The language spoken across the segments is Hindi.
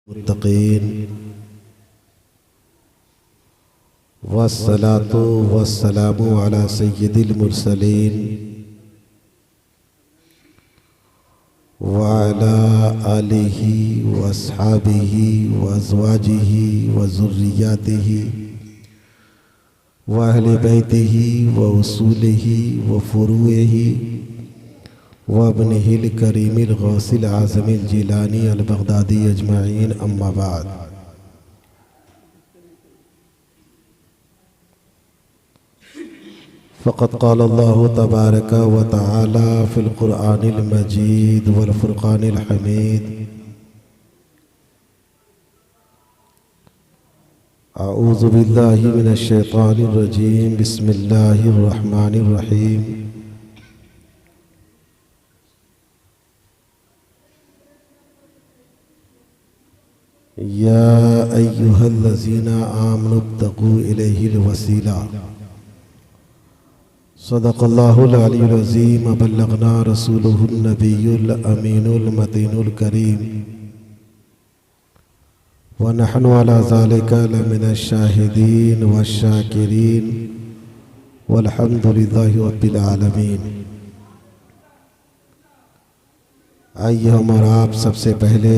मुत्तक़ीन वस्सलातु वस्सलामु अला सय्यिदिल मुरसलीन व अला आलिहि व अस्हाबिहि व अज़वाजिहि व ज़ुर्रिय्यातिहि व अहले बैतिहि व उसूलिहि व फ़ुरूइहि व इब्निहिल करीमिल गौसिल आज़मिल जिलानी अल बगदादी अजमाइन अम्मा बाद। फ़क़द क़ाल अल्लाहु तबारक व तआला फ़िल क़ुरआनिल मजीद वल फ़ुरक़ानिल हमीद। अऊज़ु बिल्लाहि मिनश शैतानिर रजीम। बिस्मिल्लाहिर रहमानिर रहीम। या अय्युहल्लज़ीना आमनुब्तगू इलैहिल वसीला सदक़ल्लाहुल अलीयुल अज़ीम। बल्लगना रसूलुहुन नबियुल अमीनुल मतीनुल करीम व नहनु अला ज़ालिका लमिनश शाहिदीन वश्शाकिरीन वल्हम्दुलिल्लाहि रब्बिल आलमीन। आइए हम और आप सबसे पहले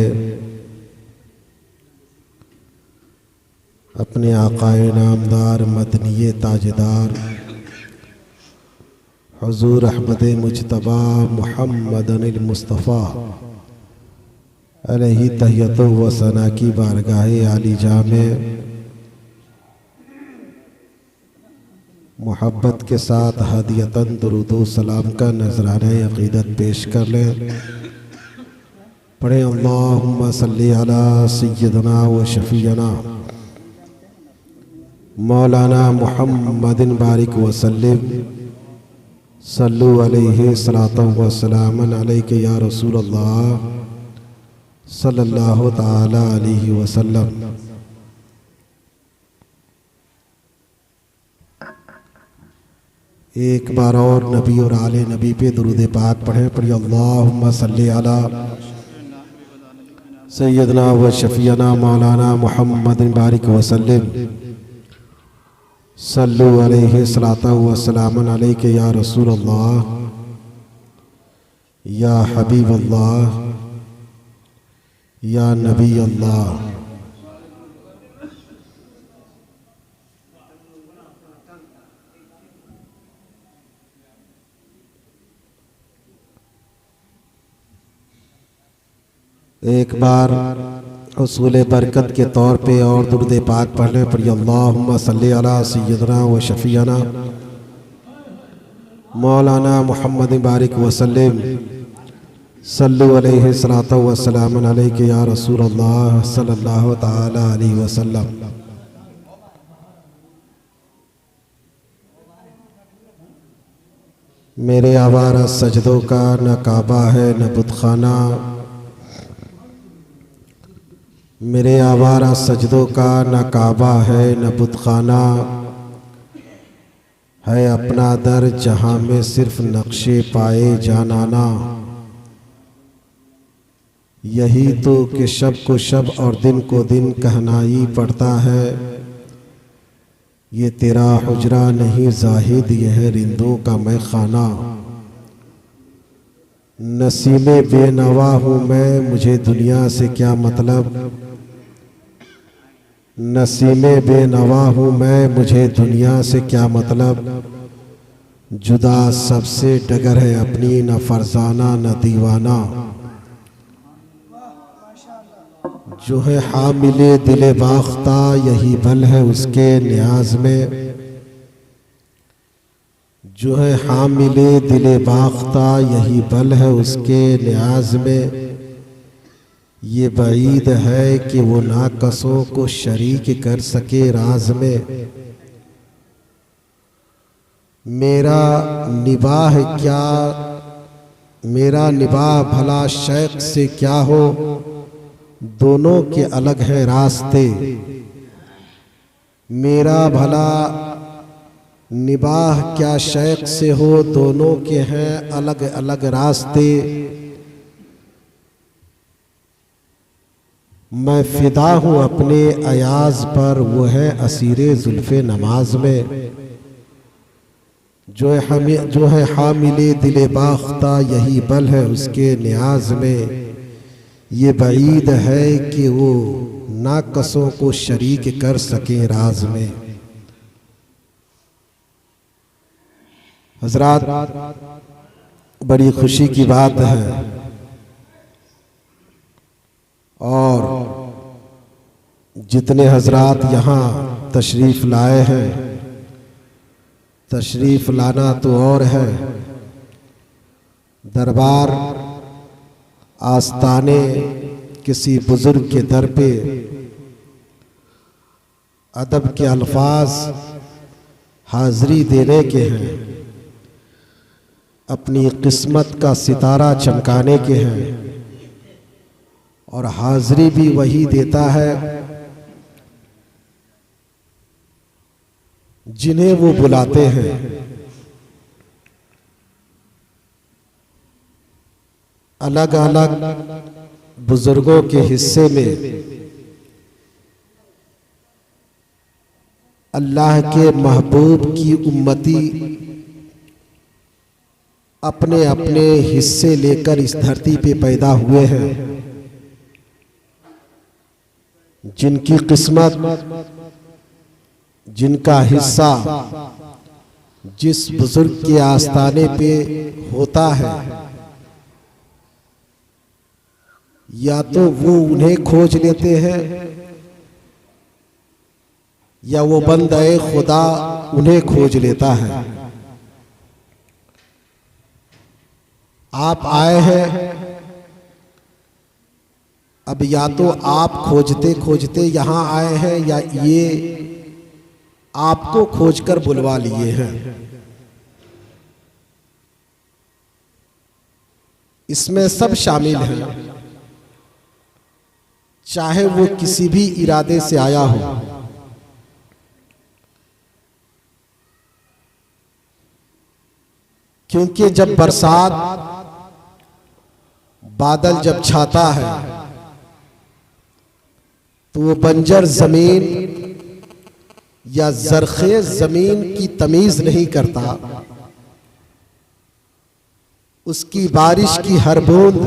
अपने आक़ाए नामदार मदनीए ताजदार हुज़ूर अहमद मुज्तबा मुहम्मदनिल मुस्तफ़ा अलैहि तहियतु व सना की बारगाहे आलिजा में मोहब्बत के साथ हदियतन दुरूदो सलाम का नजराने अक़ीदत पेश कर लें। पढ़े अल्लाहुम्मा सल्ली अला सय्यदना व शफ़ीअना मौलाना मुहम्मदिन बारिक वसल्लिम। सल्लु अलैहि सलातन व सलामन अलैका या रसूल अल्लाह सल्लल्लाहु ताला अलैहि वसल्लम। एक बार और नबी और आले नबी पे दुरूद पाक पढ़े। पढ़िए अल्लाहुम्मा सल्ली अला सय्यदना व शफ़ीअना मौलाना मुहम्मदिन बारिक वसल्लिम। सल्लु अलैहि सलातन व सलामन अलैका या रसूल अल्लाह या हबीब अल्लाह या नबी अल्लाह। एक बार उसूल बरकत के तौर पे और दुरूद पाक पढ़ने पर अल्लाहुम्मा सल्ली अला सय्यदना व शफ़ीअना मौलाना मुहम्मद बारिक वसल्लिम। सल्लु अलैहि सलातन व सलामन अलैका या रसूल अल्लाह सल्लल्लाहु ताला अलैहि वसल्लम। मेरे आवारा सजदों का न काबा है न बुतखाना, मेरे आवारा सजदों का न काबा है न बुतखाना, है अपना दर जहाँ में सिर्फ नक्शे पाए जानाना। यही तो कि शब को शब और दिन को दिन कहना ही पड़ता है। ये तेरा हुजरा नहीं जाहिद, यह रिंदों का मैं खाना। नसीमे बेनवा हूँ मैं, मुझे दुनिया से क्या मतलब। नसीमे बेनवा हूँ मैं, मुझे दुनिया से क्या मतलब। जुदा सबसे डगर है अपनी, न फरजाना न दीवाना। जो है हामिले दिले बाख्ता, यही बल है उसके न्याज में। जो है हामिले दिले बाख्ता, यही बल है उसके न्याज में। ये बईद है कि वो नाकसों को शरीक कर सके राज में। मेरा निबाह क्या, मेरा निबाह भला शैख से क्या हो, दोनों के अलग हैं रास्ते। मेरा भला निबाह क्या शैख से हो, दोनों के हैं अलग अलग रास्ते। मैं फिदा हूँ अपने अयाज पर, वो है असीरे जुल्फ़े नमाज में। जो है हामिले दिले बाख्ता, यही बल है उसके न्याज में। ये बईद है कि वो नाकसों को शरीक कर सके राज में। हजरात, बड़ी खुशी की बात है और जितने हजरात यहाँ तशरीफ़ लाए हैं, तशरीफ़ लाना तो और है, दरबार आस्ताने किसी बुजुर्ग के दर पे अदब के अल्फाज हाज़री देने के हैं, अपनी किस्मत का सितारा चमकाने के हैं। और हाज़री भी वही देता है जिन्हें वो बुलाते हैं। अलग अलग बुजुर्गों के हिस्से में अल्लाह के महबूब की उम्मती अपने अपने हिस्से लेकर इस धरती पे पैदा हुए हैं। जिनकी किस्मत, जिनका हिस्सा जिस बुजुर्ग के आस्ताने पे होता है, या तो वो उन्हें खोज लेते हैं या वो बंदे खुदा उन्हें खोज लेता है। आप आए हैं, अब या तो आप खोजते खोजते यहाँ आए हैं या ये आपको खोजकर बुलवा लिए हैं। इसमें सब शामिल हैं, चाहे वो किसी भी इरादे से आया हो। क्योंकि जब बरसात बादल जब छाता है तो वो बंजर जमीन या जरखेज जमीन की तमीज नहीं करता। उसकी बारिश की हर बूंद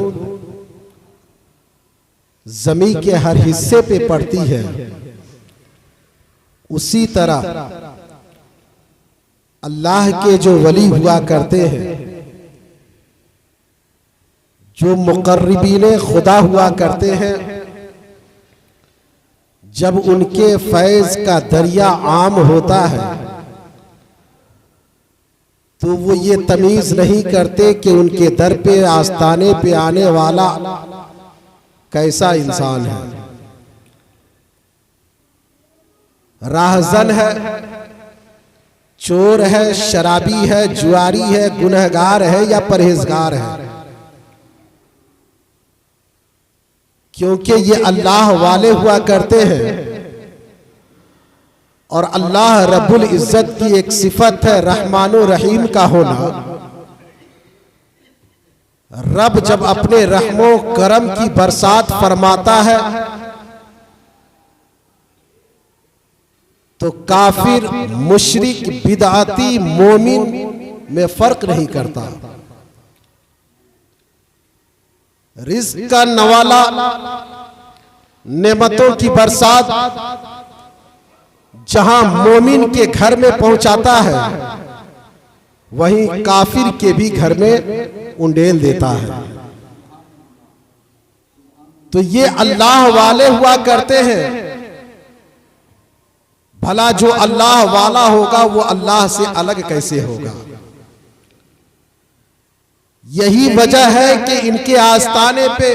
जमीन के हर हिस्से पे पड़ती है। उसी तरह अल्लाह के जो वली हुआ करते हैं, जो मुकर्रबीन खुदा हुआ करते हैं, जब उनके फैज का दरिया आम होता है तो वो ये तमीज नहीं करते कि उनके दर पे आस्ताने पे आने वाला कैसा इंसान है, राहजन है, चोर है, शराबी है, जुआरी है, गुनहगार है या परहेजगार है। क्योंकि ये अल्लाह वाले हुआ करते हैं और अल्लाह रब्बुल इज्जत की एक सिफत है रहमानो रहीम का होना। रब जब अपने रहमो करम की बरसात फरमाता है तो काफिर, मुशरिक, बिदअती, मोमिन में फर्क नहीं करता। रिज़्क़ का नवाला, नेमतों की बरसात जहां मोमिन के घर में पहुंचाता है, वहीं काफिर के भी घर में उंडेल देता है। तो ये अल्लाह वाले हुआ करते हैं। भला जो अल्लाह वाला होगा वो अल्लाह से अलग कैसे होगा? यही वजह है कि इनके आस्ताने पे,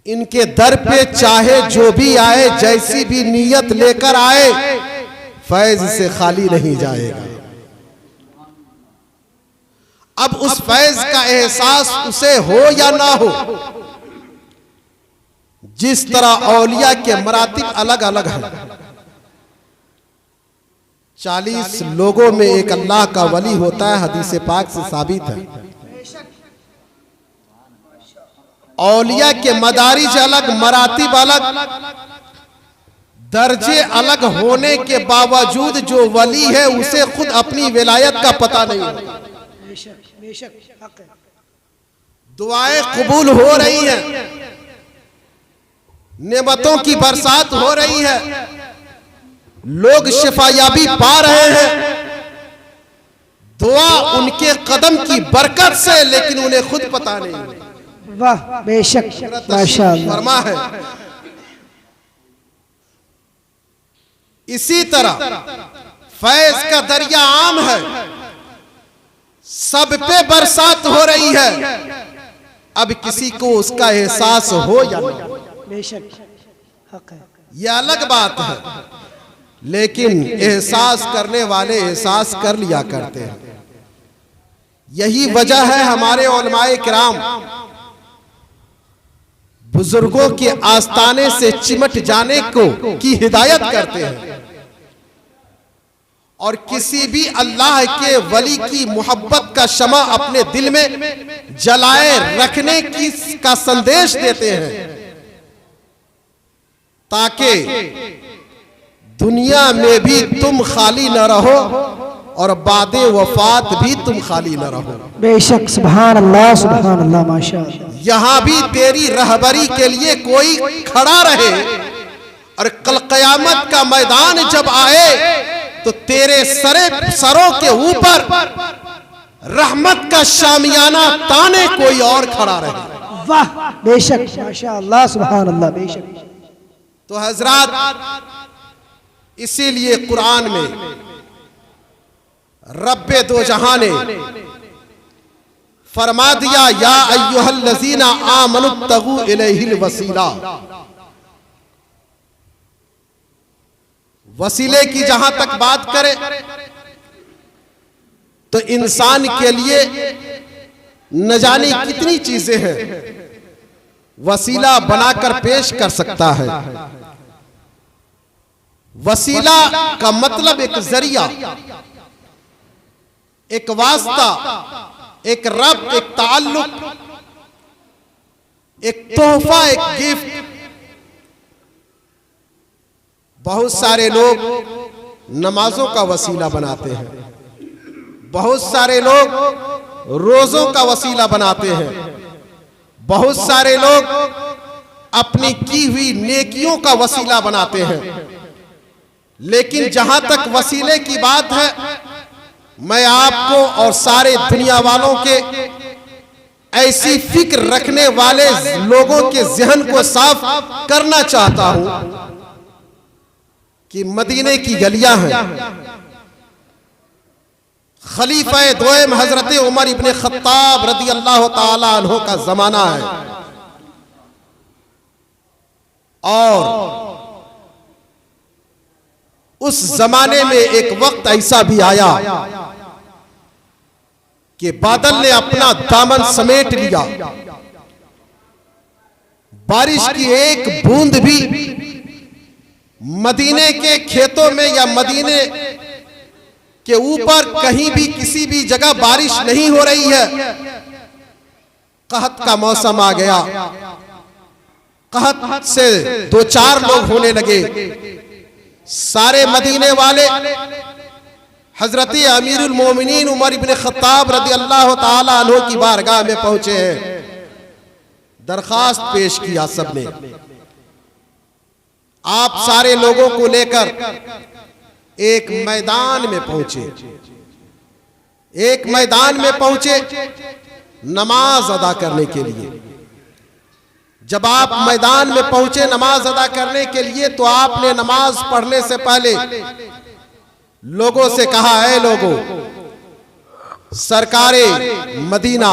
इनके दर पे चाहे जो भी आए, जैसी भी नीयत लेकर आए, फैज से खाली नहीं जाएगा। अब उस फैज का एहसास उसे हो या ना हो, जिस तरह औलिया के मरातिब अलग अलग हैं। 40 लोगों में एक अल्लाह का वली होता है, हदीस पाक से साबित है। औलिया के मदारिज अलग, मरातिब अलग, दर्जे अलग होने के बावजूद जो वली है उसे खुद अपनी विलायत का पता नहीं है। बेशक हक है। दुआएं कबूल हो रही हैं, नेमतों की बरसात हो रही है, लोग शिफायाबी पा रहे हैं, दुआ उनके कदम की बरकत से, लेकिन उन्हें खुद पता नहीं। वाह बेशक माशाअल्लाह। फरमा है इसी तरह फैज का दरिया आम है, सब पे बरसात हो रही है, अब किसी को उसका एहसास हो या नहीं, बेशक हक है। यह अलग बात है, लेकिन एहसास करने वाले एहसास कर लिया करते हैं। यही वजह है हमारे उलमाए किराम बुजुर्गों के आस्ताने से चिमट जाने को की हिदायत करते हैं, और किसी भी अल्लाह के वली की मोहब्बत का शमा अपने दिल में जलाए रखने की का संदेश देते हैं, ताकि दुनिया में भी तुम खाली न रहो और बादे वफात भी तुम खाली न रहो। बेशक सुभान अल्लाह माशाअल्लाह। यहां भी तेरी रहबरी के लिए कोई खड़ा रहे, और कल कयामत का मैदान जब आए तो तेरे सरों के ऊपर रहमत का शामियाना ताने कोई और खड़ा रहे। वाह बेशक माशाअल्लाह सुभान अल्लाह। बेशक तो हजरात, इसीलिए कुरान में रब्बे दो जहां ने फरमा दिया, या अय्युहल्लज़ीना आमनुत्तगू इलैहिल वसीला। वसीले की जहां तक बात करें तो इंसान के लिए न जाने कितनी चीजें हैं वसीला बनाकर पेश कर सकता है। वसीला का मतलब एक जरिया, एक वास्ता, एक रब, एक ताल्लुक, एक तोहफा, एक गिफ्ट। बहुत सारे लोग नमाजों का वसीला बनाते हैं, बहुत सारे लोग रोजों का वसीला बनाते हैं, बहुत सारे लोग अपनी की हुई नेकियों का वसीला बनाते हैं। लेकिन जहां तक वसीले की बात है, मैं आपको और सारे दुनिया वालों के ऐसी फिक्र रखने वाले लोगों के जहन को साफ करना चाहता हूं कि मदीने की गलियां हैं, खलीफा दोएम हजरत उमर इब्ने खत्ताब रदी अल्लाह ताला अन्हु का जमाना है, और उस जमाने में एक वक्त ऐसा भी आया कि बादल ने अपना दामन समेट लिया, बारिश की एक बूंद भी मदीने के खेतों में या मदीने के ऊपर कहीं भी किसी भी जगह बारिश नहीं हो रही है। कहत का मौसम आ गया, कहत से दो चार लोग होने लगे। सारे मदीने वाले हजरत अमीरुल मोमिनीन उमर इब्ने खत्ताब रदी अल्लाह ताला अन्हु की बारगाह में पहुंचे हैं। दरखास्त पेश किया सबने, आप सारे लोगों को लेकर एक मैदान में पहुंचे, एक मैदान में पहुंचे नमाज अदा करने के लिए। जब आप मैदान में पहुंचे नमाज अदा करने के लिए, तो आपने नमाज पढ़ने से पहले लोगों से कहा, है लोगों, सरकारे मदीना,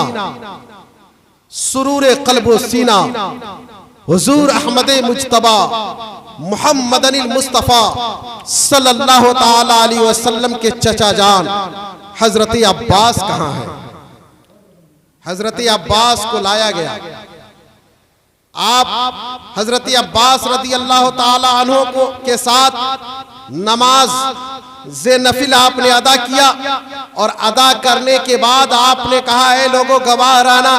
सुरूर कल्बो सीना, हुजूर अहमद मुज्तबा मुहम्मदनिल मुस्तफ़ा सल्लल्लाहु ताला अलैहि वसल्लम के चचा जान हजरत अब्बास कहाँ हैं? हजरत अब्बास को लाया गया। आप हजरत अब्बास रदी अल्लाह ताला अन्हु को के साथ नमाज जे नफिल आपने अदा किया, और अदा करने के बाद आपने कहा, है लोगों गवाह रहना,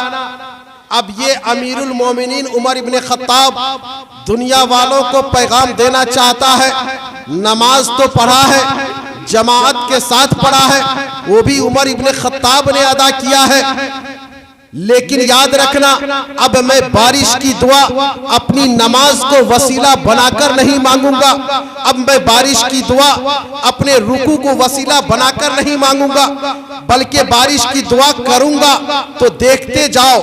अब ये अमीरुल मोमिनीन उमर इब्ने खत्ताब दुनिया वालों को पैगाम देना चाहता है। नमाज तो पढ़ा है, जमाअत के साथ पढ़ा है, वो भी उमर इब्ने खत्ताब ने अदा किया है। लेकिन याद रखना, अब मैं बारिश की दुआ अपनी नमाज को वसीला बनाकर नहीं मांगूंगा। अब मैं बारिश की दुआ अपने रुकू को वसीला बनाकर नहीं मांगूंगा, बल्कि बारिश की दुआ करूंगा तो देखते जाओ,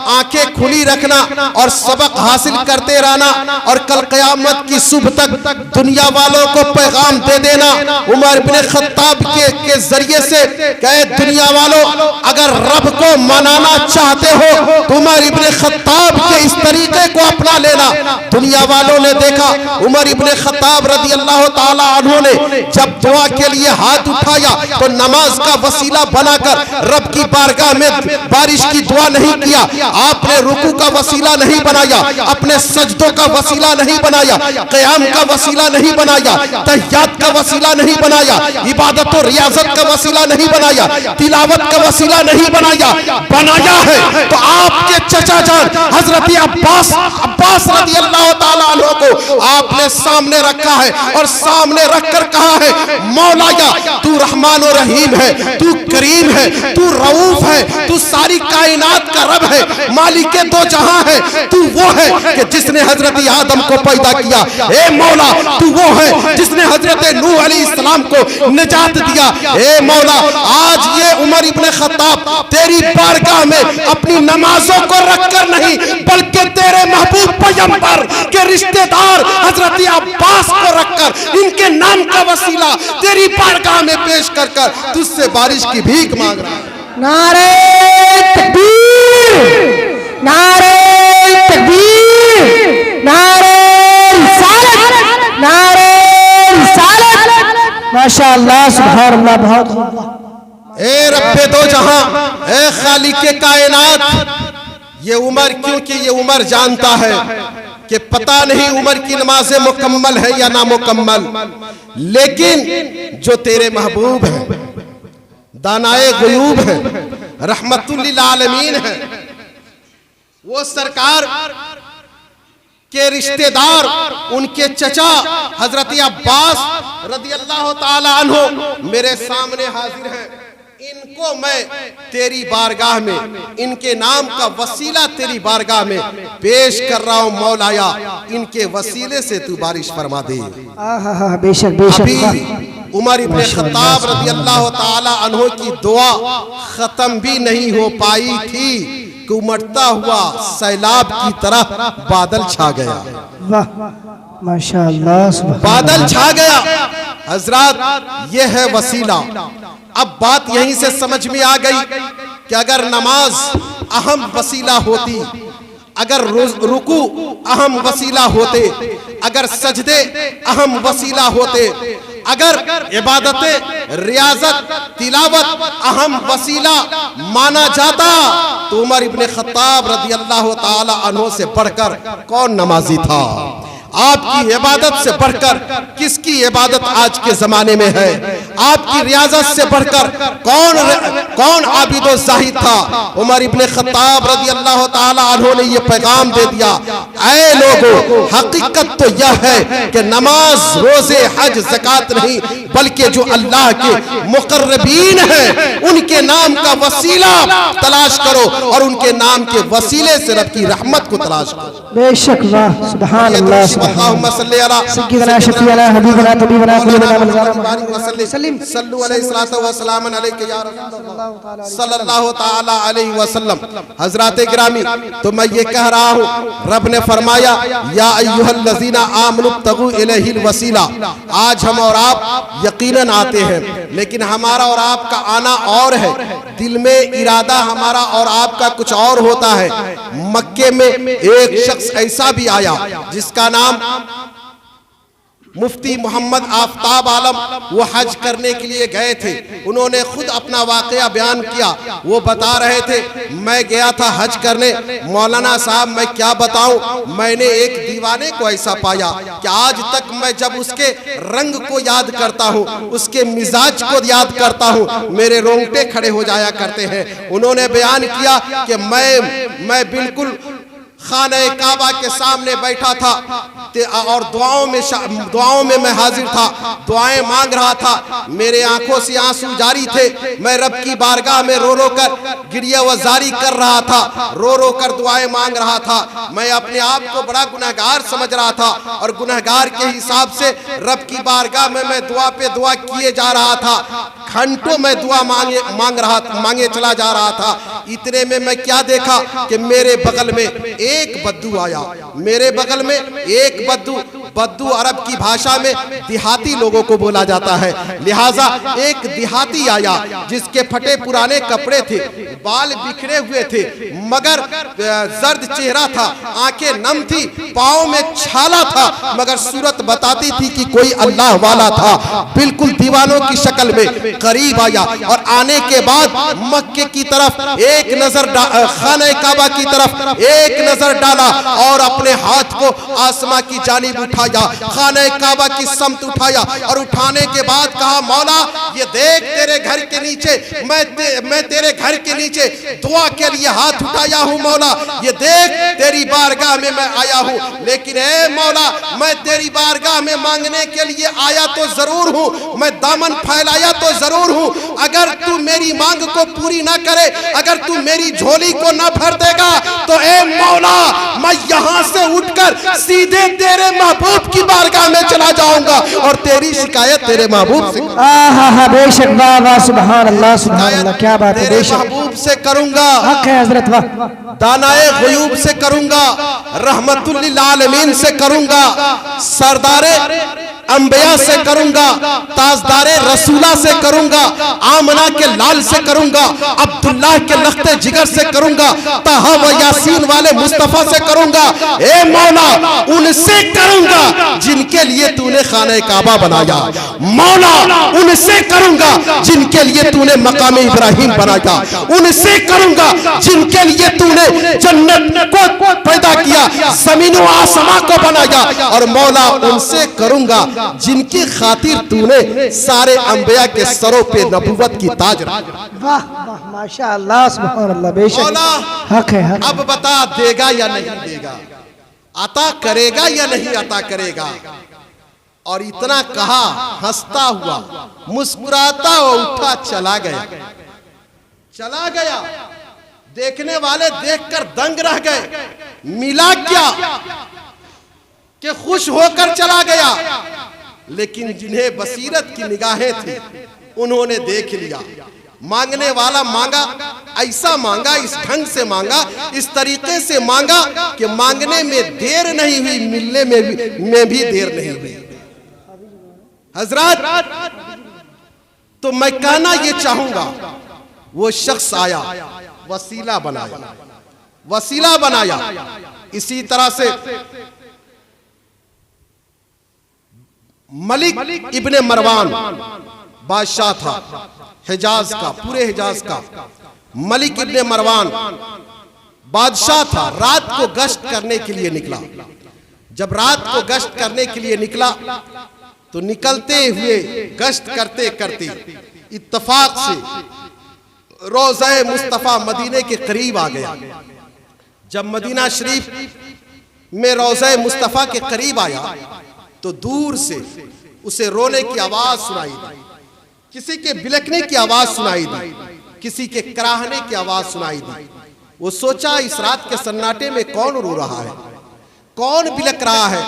आंखें खुली रखना और सबक हासिल करते रहना, और कल क़यामत की सुबह तक दुनिया वालों को पैगाम दे देना उमर इब्ने खत्ताब के जरिए से। कहे दुनिया वालों, अगर रब को मनाना चाहते हो तो उमर इब्ने खत्ताब के इस तरीके को अपना लेना। दुनिया वालों ने देखा उमर इब्ने खत्ताब रज़ी अल्लाह ताला अन्हु ने जब दुआ के लिए हाथ उठाया तो नमाज का वसीला बनाकर रब की बारगाह में बारिश की दुआ नहीं किया, आपने रुकू का वसीला नहीं बनाया, अपने सजदों का वसीला नहीं बनाया, क़याम का वसीला नहीं बनाया, तहियात का वसीला नहीं बनाया, इबादत और रियाजत का वसीला नहीं बनाया, तिलावत का वसीला नहीं बनाया है तो आपके चचा जान हजरत अब्बास रज़ी अल्लाह ताला अन्हु को आपने सामने रखा है और सामने रखकर कहा है, मौलाया तू रहमान और रहीम है, तू करीम है, तू रऊफ है, तू सारी कायनात का रब है, मालिक दो जहां है, तू वो है कि जिसने हजरत आदम को पैदा किया। ए मौला, तू वो है जिसने हजरत नूह अलैहिस्सलाम को निजात दिया। ए मौला, आज ये उमर इब्ने खत्ताब तेरी बारगाह में अपनी नमाजों को रखकर नहीं, बल्कि तेरे महबूब पैगंबर के रिश्तेदार हजरत अब्बास को रखकर इनके नाम का वसीला तेरी बारगाह में पेश कर कर तुझसे बारिश की भीख मांग रहा है। नारे तकबीर, नारे तकबीर, नारे रिसालत, नारे रिसालत। माशाअल्लाह, सुभान अल्लाह, बहुत ए रब्बे दो जहां, ए खालिके कायनात, ये उमर, क्योंकि ये उमर जानता है कि पता नहीं उमर की नमाज़ें मुकम्मल है या ना मुकम्मल, लेकिन जो तेरे महबूब हैं, दानाए गुयूब हैं, रहमतुल लिल आलमीन हैं, वो सरकार के रिश्तेदार उनके चचा हजरत अब्बास रज़ी अल्लाह ताला अन्हु मेरे सामने हाजिर हैं। इनको मैं तेरी बारगाह में, इनके नाम का वसीला तेरी बारगाह में पेश कर रहा हूं। मौलाया, इनके वसीले से तू बारिश फरमा दे। बेशक बेशक। उमर इब्ने खत्ताब रज़ी अल्लाह ताला अन्हु की दुआ खत्म भी नहीं हो पाई थी कि उमड़ता हुआ सैलाब की तरह बादल छा गया। वाह, माशाअल्लाह, बादल छा गया। हजरात, ये है वसीला। अब बात यहीं से समझ में आ गई कि अगर नमाज अहम वसीला होती, अगर रुकू अहम वसीला होते, अगर सजदे अहम वसीला होते, अगर इबादतें, रियाजत, तिलावत अहम वसीला माना जाता तो उमर इब्ने खत्ताब रज़ी अल्लाह ताला अन्हु से बढ़कर कौन नमाजी था? आपकी इबादत से बढ़कर किसकी इबादत आज के जमाने में है? आपकी रियाजत से बढ़कर कौन आबिदो ज़ाहिद था? उमर इब्ने खत्ताब रज़ी अल्लाह ताला अन्हु ने ये पैगाम दे दिया, ऐ लोगों, हकीकत तो यह है कि नमाज, रोजे, हज, ज़कात नहीं, बल्कि जो अल्लाह के मुक़र्रबीन हैं उनके नाम का वसीला तलाश करो और उनके नाम के वसीले से रब की रहमत को तलाश करो। बेशक, वाह, सुभान अल्लाह, अल्लाहुम्मा सल्ली अला सय्यिदना शफीअना हबीबना तबीबना कुल्लना वसल्लिम सल्लु अलैहि सलातो व सलामन अलैका या रसूलल्लाह सल्लल्लाहु तआला अलैहि वसल्लम। हजरात गिरामी, तो मैं ये कह रहा हूँ, रब ने फरमाया या अय्युहल्लज़ीना आमनु तगु इलैहिल वसीला। आज हम और आप यकीनन आते हैं, लेकिन हमारा और आपका आना और है, दिल में इरादा हमारा और आपका कुछ और होता है। मक्के में एक शख्स ऐसा भी आया जिसका नाम मुफ्ती मोहम्मद आफ्ताब आलम वो हज करने के लिए गए थे। उन्होंने खुद अपना वाकया बयान किया। वो बता रहे थे, मैं गया था हज करने, मौलाना साहब मैं क्या बताऊं, मैंने एक दीवाने को ऐसा पाया कि आज तक मैं जब उसके रंग को याद करता हूं, उसके मिजाज को याद करता हूं, मेरे रोंगटे खड़े हो जाया करते हैं। उन्होंने बयान किया कि मैं बिल्कुल खाने काबा के सामने बैठा था और दुआओं में मैं हाजिर था, दुआएं मांग रहा था, मेरे आंखों से आंसू जारी थे। मैं रब की बारगाह में रो रो कर गिरिया वजारी कर रहा था, रो रो कर दुआएं मांग रहा था। मैं अपने आप को बड़ा गुनहगार समझ रहा था और गुनहगार के हिसाब से रब की बारगाह में मैं दुआ पे दुआ किए जा रहा था। घंटों में दुआ मांगे चला जा रहा था। इतने में मैं क्या देखा कि मेरे बगल में एक बद्दू आया। मेरे बगल में एक बद्दू अरब की भाषा में देहाती लोगों को बोला जाता है, लिहाजा एक देहाती आया जिसके फटे पुराने कपड़े थे, बाल बिखरे हुए थे, मगर जर्द चेहरा था, आंखें नम थी, पाँव में छाला था, मगर सूरत बताती थी कि कोई अल्लाह वाला था। बिल्कुल दीवानों की शक्ल में करीब आया और आने के बाद मक्के की तरफ एक नजर, खाने काबा की तरफ एक नजर डाला और अपने हाथ को आसमां की जानिब उठाया, खाने काबा की समत उठाया और उठाने के बाद कहा, मौला ये देख तेरे घर के नीचे मैं तेरे घर के नीचे दुआ के लिए हाथ उठाया हूँ। मौला ये देख तेरी बारगाह में मैं आया हूँ, लेकिन ए मौला मैं तेरी बारगाह में मांगने के लिए आया तो जरूर हूँ, मैं दामन फैलाया तो जरूर हूँ। अगर तू मेरी मांग को पूरी ना करे, अगर तू मेरी झोली को ना भर देगा तो ए मौला मैं यहाँ से उठकर सीधे तेरे महबूब की बारगाह में चला जाऊंगा और तेरी शिकायत तेरे महबूब से, बेशक, वाह वाह, सुभान अल्लाह, सुभान अल्लाह, क्या बात है, बेशक महबूब से करूंगा, हक है हजरत, वाह, दानाए गुयूब से करूंगा, रहमतुल लिल आलमीन से करूंगा, सरदारे अंबिया से करूंगा, ताजदारे रसूला से करूंगा, आमना के लाल से करूंगा, अब्दुल्लाह के लख्ते जिगर से करूंगा, ताहा व यासीन वाले मुस्तफा से करूंगा। ए मौला उनसे करूंगा जिनके लिए तूने खाने काबा बनाया, मौला उनसे करूंगा जिनके लिए तूने मकाम इब्राहिम बनाया, उनसे करूंगा जिनके लिए तूने जन्नत को पैदा किया, जमीन व आसमां को बनाया, और मौला उनसे करूंगा जिनकी खातिर तूने सारे अंबिया के सरों पे नबूवत की ताज रखी। वाह वाह, माशाअल्लाह, सुभान अल्लाह, बेशक मौला हक है, हक। अब बता देगा या नहीं देगा, अता करेगा या नहीं अता करेगा। और इतना कहा, हंसता हुआ मुस्कुराता हुआ उठा चला गया। देखने वाले देखकर दंग रह गए, मिला क्या कि खुश होकर चला गया, लेकिन जिन्हें बसीरत की निगाहें थी उन्होंने देख लिया। मांगने वाला मांगा, ऐसा मांगा, इस ढंग से मांगा, इस तरीके से मांगा कि मांगने में देर नहीं हुई, मिलने में भी देर नहीं हुई। हजरत, तो मैं कहना ये चाहूंगा, वो शख्स आया, वसीला बनाया। इसी तरह से मलिक इब्ने मरवान बादशाह था हिजाज का, पूरे हिजाज का। मलिक इब्ने मरवान बादशाह था, रात को गश्त करने के लिए निकला। जब रात को गश्त करने के लिए निकला तो निकलते हुए गश्त करते करते इत्तफाक से रोज़े मुस्तफ़ा मदीने के करीब आ गया। जब मदीना शरीफ में रोज़े मुस्तफ़ा के करीब आया तो दूर से उसे रोने की आवाज सुनाई दी, किसी के बिलखने की आवाज सुनाई दी, किसी के कराहने की आवाज सुनाई दी। वो सोचा इस रात के सन्नाटे में कौन रो रहा है, कौन बिलख रहा है,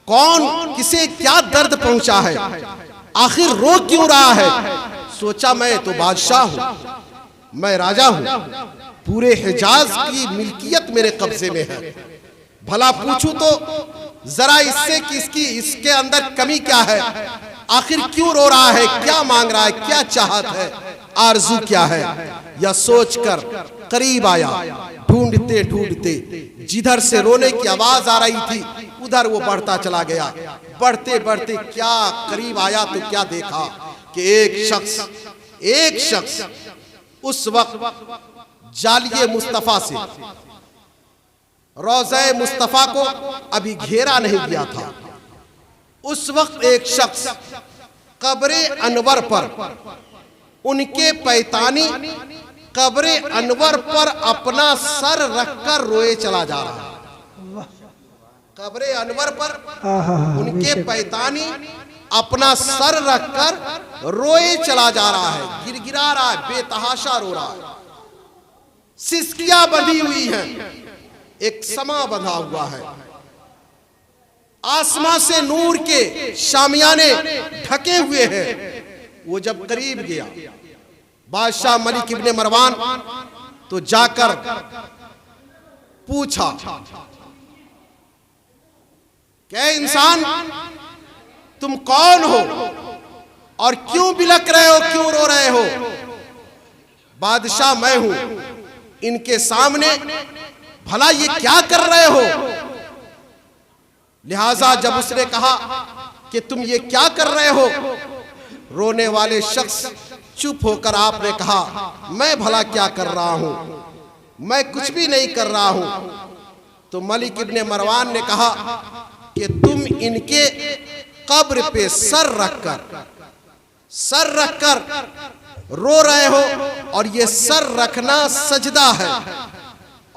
कौन किसे क्या दर्द पहुंचा है, आखिर रो क्यों रहा है। सोचा मैं तो बादशाह हूं, मैं राजा हूं, पूरे हिजाज की मिल्कियत मेरे कब्जे में है, भला पूछूं तो जरा इससे कि इसके अंदर कमी क्या है, आखिर क्यों रो रहा है, क्या मांग रहा है, क्या चाहत है, आरजू क्या है। यह सोचकर करीब आया, ढूंढते ढूंढते जिधर से रोने की आवाज आ रही थी उधर वो बढ़ता चला गया। बढ़ते बढ़ते क्या करीब आया तो क्या देखा कि एक शख्स उस वक्त जालिए मुस्तफा से रोज़े मुस्तफा को अभी घेरा नहीं गया था। उस वक्त एक शख्स कब्रे अनवर पर, उनके पैतानी कब्रे अनवर पर अपना सर रखकर रोए चला जा रहा है। कब्रे अनवर पर उनके पैतानी अपना सर रखकर रोए चला जा रहा है, गिड़गिड़ा रहा है, बेतहाशा रो रहा है। सिसकियां बंधी हुई हैं, एक समा बंधा हुआ है, आसमां से नूर के शामियाने ढके हुए हैं। वो जब करीब गया बादशाह मलिक इब्ने मरवान तो जाकर पूछा, क्या इंसान तुम कौन हो और क्यों बिलक रहे हो, क्यों रो रहे हो? बादशाह मैं हूं इनके सामने, भला ये क्या कर रहे हो? लिहाजा जब उसने कहा कि तुम ये क्या कर रहे हो, रोने वाले शख्स चुप होकर आपने कहा, मैं भला क्या कर रहा हूं, मैं कुछ भी नहीं कर रहा हूं। तो मलिक इब्ने मरवान ने कहा कि तुम इनके कब्र पे सर रखकर रो रहे हो, और ये सर रखना सजदा है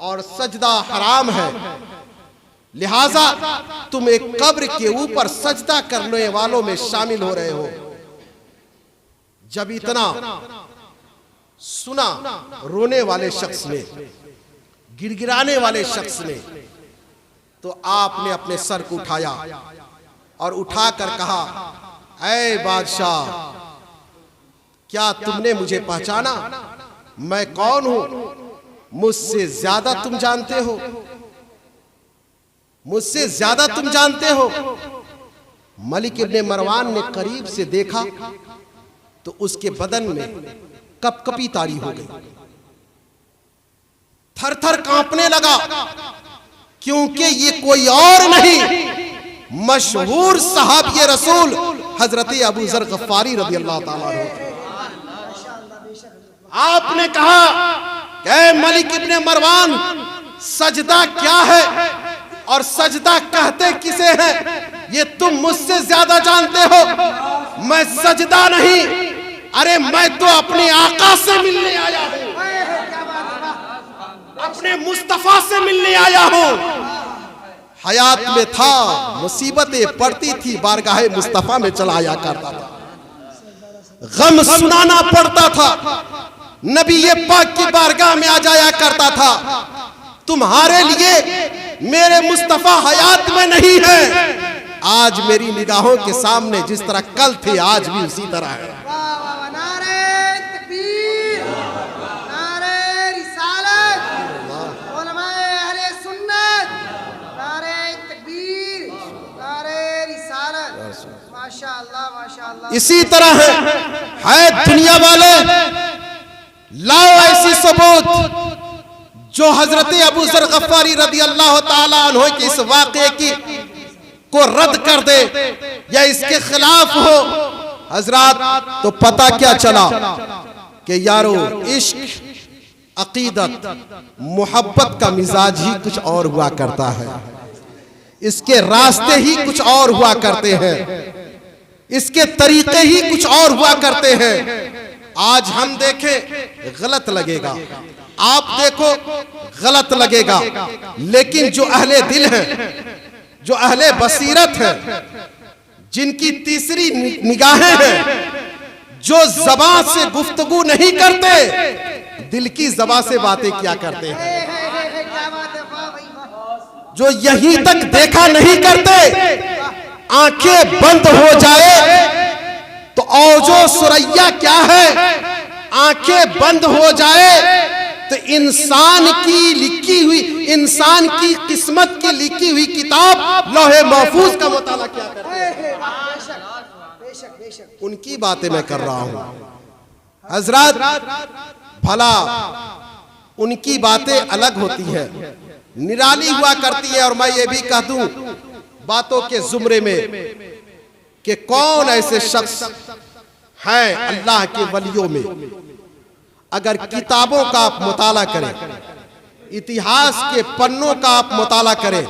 और सजदा हराम है, लिहाजा तुम एक कब्र के ऊपर सजदा करने वालों में शामिल हो रहे हो। जब इतना सुना रोने वाले शख्स ने, गिड़गिड़ाने वाले शख्स ने, तो आपने अपने सर को उठाया और उठाकर कहा, ऐ बादशाह, क्या तुमने मुझे पहचाना? मैं कौन हूं? मुझसे ज्यादा तुम जानते हो, मुझसे ज्यादा तुम जानते हो। मलिक इब्ने मरवान ने करीब से देखा तो उसके बदन में कपकपी तारी हो गई, थर थर कांपने लगा, क्योंकि ये कोई और नहीं, मशहूर सहाबी रसूल हजरत अबू ज़र गफ़ारी रज़ी अल्लाह ताला अन्हु। आपने कहा, ऐ मलिक इब्ने मरवान, सजदा क्या है और सजदा कहते किसे हैं, ये तुम मुझसे ज्यादा जानते हो। मैं सजदा नहीं, अरे मैं तो अपने आका से मिलने आया हूं, अपने मुस्तफा से मिलने आया हूं। हयात में था, मुसीबतें पड़ती थी, बारगाहे मुस्तफा में चला आया करता था, गम सुनाना पड़ता था, नबी ये पाक की बारगाह में आ जाया करता था। तुम्हारे लिए मेरे मुस्तफा हयात में नहीं है, आज मेरी निगाहों के सामने जिस तरह कल थे आज भी उसी तरह है। इसी तरह है दुनिया वाले, लाओ ऐसी सबूत जो हजरत अबू ज़र गफ़ारी रज़ी अल्लाह ताला अन्हु के इस वाक़े की को रद्द कर दे या इसके खिलाफ हो। हजरात, तो पता क्या चला कि यारो इश्क, अकीदत, मोहब्बत का मिजाज ही कुछ और हुआ करता है, इसके रास्ते ही कुछ और हुआ करते हैं, इसके तरीके ही कुछ और हुआ करते हैं। आज हम देखें गलत लगेगा, आप देखो गलत लगेगा, लेकिन जो अहले दिल हैं, जो अहले बसीरत हैं, जिनकी तीसरी निगाहें हैं, जो ज़बान से गुफ्तगू नहीं करते, दिल की ज़बान से बातें क्या करते हैं, जो यहीं तक देखा नहीं करते, आंखें बंद हो जाए तो औजो सुरैया क्या है, आंखें बंद हो जाए तो इंसान की लिखी हुई, इंसान की किस्मत की लिखी हुई किताब लौहे महफूज का मुताला क्या करते हैं। उनकी बातें मैं कर रहा हूं हजरत, भला उनकी बातें अलग होती हैं, निराली हुआ करती है। और मैं ये भी कह दूं बातों के जुमरे में कि कौन ऐसे शख्स हैं अल्लाह के वलियों में, अगर किताबों का आप मुताला करें, इतिहास के पन्नों का आप मुताला करें,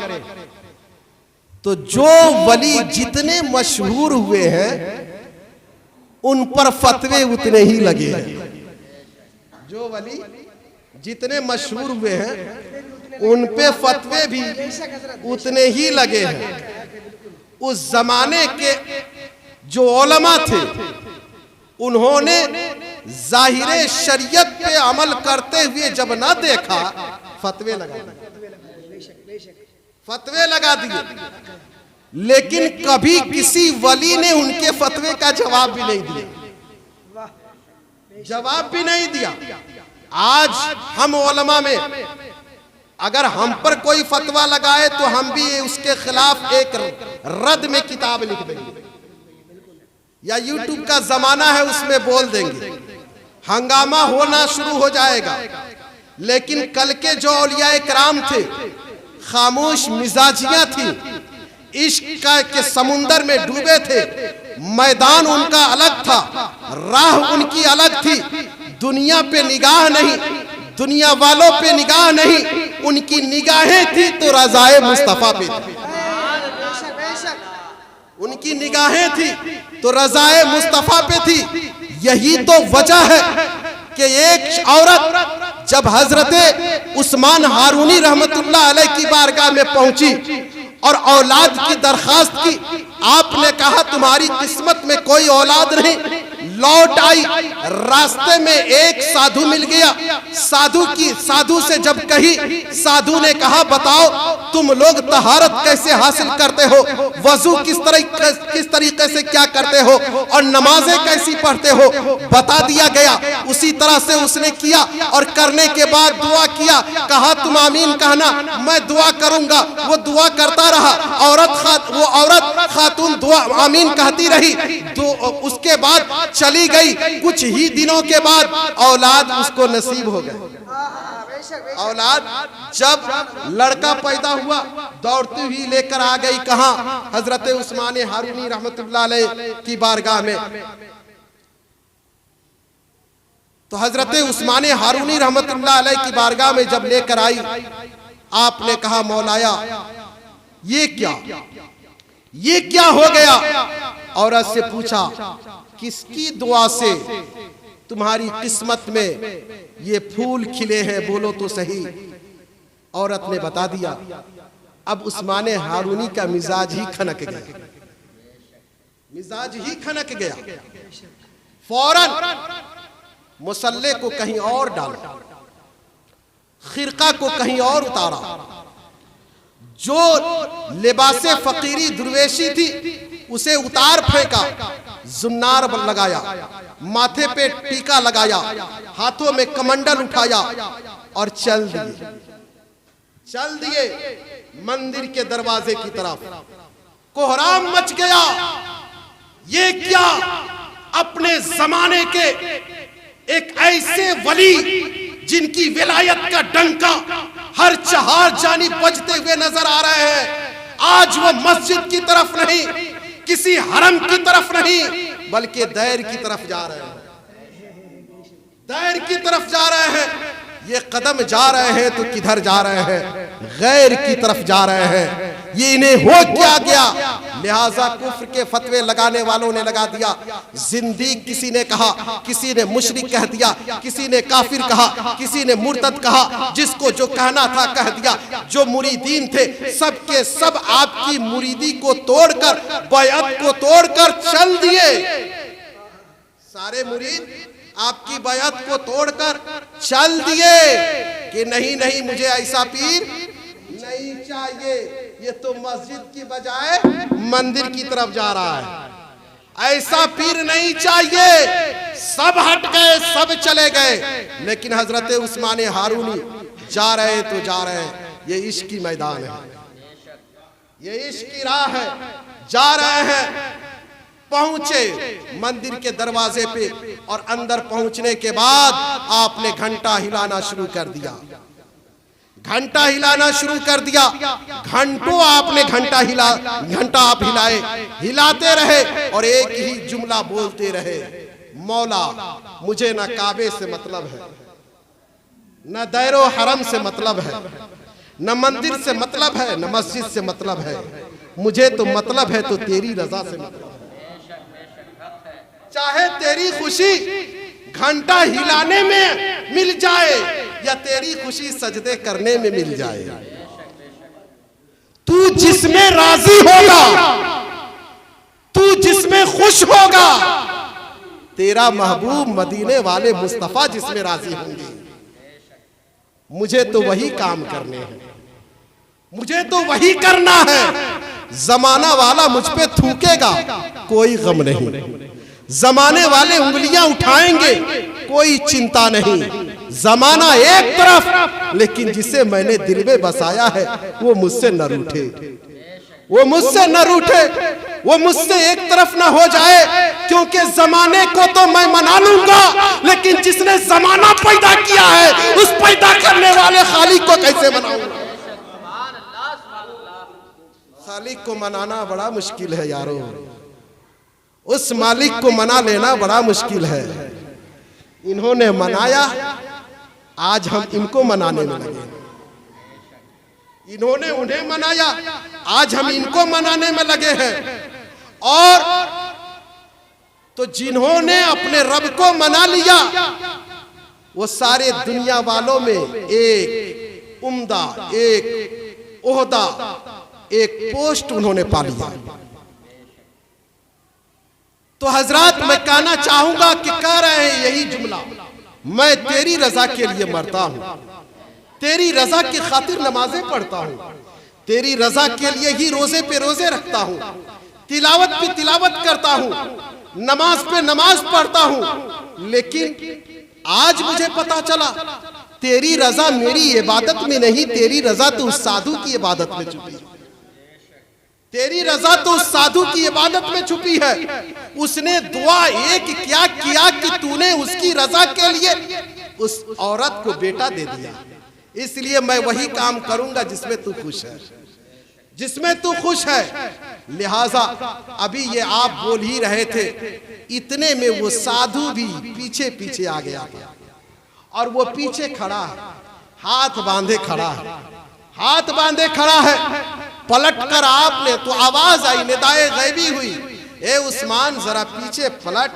तो जो वली जितने मशहूर हुए हैं उन पर फतवे उतने ही लगे हैं। जो वली जितने मशहूर हुए हैं उन पे फतवे भी उतने ही लगे हैं। उस जमाने के जो उलमा थे उन्होंने जाहिरे शरीयत पे अमल करते हुए जब ना देखा, फतवे लगा दिए। लेकिन कभी किसी वली ने उनके फतवे का जवाब भी नहीं दिया। आज हम उलमा में अगर हम पर कोई फतवा लगाए तो हम भी उसके खिलाफ एक रद्द में किताब लिख देंगे, या यूट्यूब का जमाना है उसमें बोल देंगे, हंगामा होना शुरू हो जाएगा। लेकिन कल के जो औलिया कराम थे, खामोश मिजाजियां थी, इश्क के समुंदर में डूबे थे, मैदान उनका अलग था, राह उनकी अलग थी। दुनिया पे निगाह नहीं, दुनिया वालों पे निगाह नहीं, उनकी निगाहें थी तो रज़ाए मुस्तफा पे थी। उनकी निगाहें थी तो रज़ाए मुस्तफा पे थी। यही तो वजह है कि एक औरत जब हजरत उस्मान हारूनी रहमतुल्लाह अलैह की बारगाह में पहुंची और औलाद की दरखास्त की, आपने कहा तुम्हारी किस्मत में कोई औलाद नहीं। लौट आई, रास्ते में एक साधु मिल गया। साधु से जब कही, साधु ने कहा बताओ तुम लोग तहारत कैसे हासिल करते हो, वजू किस तरीके से क्या करते हो, और नमाजें कैसी पढ़ते हो, बता दिया गया। उसी तरह से उसने किया और करने के बाद दुआ किया। कहा तुम आमीन कहना, मैं दुआ करूंगा। वो दुआ करता रहा। वो औरत खातून दुआ आमीन कहती रही। उसके बाद चली गई। कुछ ही दिनों के बाद औलाद उसको नसीब हो गए। औलाद जब लड़का पैदा हुआ, दौड़ती हुई लेकर आ गई कहां? हजरत उस्मान हारूनी रहमतुल्लाह अलैह की बारगाह में। तो हजरत उस्मान हारूनी रहमतुल्लाह अलैह की बारगाह में जब लेकर आई, आपने कहा मौलाया ये क्या हो गया? औरत से पूछा किसकी दुआ से तुम्हारी किस्मत में ये फूल खिले हैं, बोलो तो सही। औरत ने बता दिया। अब उस्मान हारूनी का मिजाज ही खनक गया। फौरन मुसल्ले को कहीं और डाला, खिरका को कहीं और उतारा, जो लिबासे फकीरी दुर्वेशी थी उसे उतार फेंका, जुन्नार लगाया, माथे पे टीका लगाया, हाथों में कमंडल उठाया और चल दिए मंदिर के दरवाजे की तरफ। कोहराम मच गया। ये क्या? अपने जमाने के एक ऐसे वली जिनकी विलायत का डंका हर चहार जानी बजते हुए नजर आ रहे हैं, आज वो मस्जिद की तरफ नहीं, किसी हरम की तरफ नहीं, बल्कि दैर की तरफ जा रहे हैं। ये कदम जा रहे हैं तो किधर जा रहे हैं? गैर की तरफ जा रहे हैं। ये इन्हें हो क्या गया? लिहाजा कुफ्र के फतवे लगाने वालों ने लगा दिया। जिंदीक किसी ने कहा, किसी ने मुशरिक कह दिया, किसी ने काफिर कहा, किसी ने मुर्तद कहा। जिसको जो कहना था कह दिया। जो मुरीदीन थे सब के सब आपकी मुरीदी को तोड़कर, बैअत को तोड़कर चल दिए। सारे मुरीद आपकी बैअत को तोड़कर चल दिए कि नहीं मुझे ऐसा पीर नहीं चाहिए, ये तो मस्जिद की बजाय मंदिर की तरफ जा रहा है, ऐसा पीर नहीं चाहिए। सब हट गए, सब चले गए। लेकिन हजरत उस्मान हारूनी जा रहे तो जा रहे हैं। ये इश्क की मैदान है, ये इश्क की राह है। जा रहे हैं, पहुंचे मंदिर के दरवाजे पे, और अंदर पहुंचने के बाद आपने घंटा हिलाना शुरू कर दिया। घंटा हिलाना शुरू कर दिया। घंटों आपने घंटा आप हिलाए, हिलाते रहे और एक ही जुमला बोलते रहे, मौला मुझे न काबे से मतलब है, न दैरो हरम से मतलब है, न मंदिर से मतलब है, न मस्जिद से मतलब है, मुझे तो मतलब है तो तेरी रजा से मतलब है। चाहे तेरी खुशी घंटा हिलाने में मिल जाए या तेरी खुशी सजदे करने में मिल जाए, तू जिसमें राजी होगा, तू जिसमें खुश होगा, तेरा महबूब मदीने वाले मुस्तफा जिसमें राजी होंगे। मुझे तो वही काम करने हैं, मुझे तो वही करना है। जमाना वाला मुझ पे थूकेगा, कोई गम नहीं, जमाने वाले उंगलियां उठाएंगे, कोई चिंता नहीं। जमाना एक तरफ, लेकिन जिसे मैंने दिल में बसाया है वो मुझसे न रूठे, वो मुझसे न रूठे, वो मुझसे एक तरफ ना हो जाए, क्योंकि जमाने को तो मैं मना लूंगा, लेकिन जिसने जमाना पैदा किया है उस पैदा करने वाले खालिक को कैसे मनाऊंगा। खालिक को मनाना बड़ा मुश्किल है यारो, उस मालिक को मना लेना बड़ा मुश्किल है। इन्होंने मनाया, आज हम इनको मनाने में लगे। इन्होंने उन्हें मनाया, आज हम इनको मनाने में लगे हैं। और तो जिन्होंने अपने रब को मना लिया, वो सारे दुनिया वालों में एक उम्दा, एक ओहदा, एक पोस्ट उन्होंने पा लिया। तो हजरात, मैं कहना चाहूंगा कि कह रहे हैं यही जुमला, मैं तेरी रजा के लिए मरता हूं, तेरी रजा की खातिर नमाजें पढ़ता हूं, तेरी रजा के लिए ही रोजे पे रोजे रखता हूं, तिलावत पे तिलावत करता हूं, नमाज पे नमाज पढ़ता हूं। लेकिन आज मुझे पता चला तेरी रजा मेरी इबादत में नहीं, तेरी रजा तो उस साधु की इबादत में छुपी है। तेरी रजा तो उस साधु की इबादत में छुपी है। उसने दुआ एक क्या किया कि तूने उसकी रजा के लिए उस औरत को बेटा दे दिया। इसलिए मैं वही काम करूंगा जिसमें तू खुश है, जिसमें तू खुश है। लिहाजा अभी ये आप बोल ही रहे थे, इतने में वो साधु भी पीछे पीछे आ गया था और वो पीछे खड़ा है, हाथ बांधे खड़ा है, हाथ बांधे खड़ा है। पलट कर आपने तो आवाज आई, निदाए गैबी हुई, ए उस्मान जरा पीछे पलट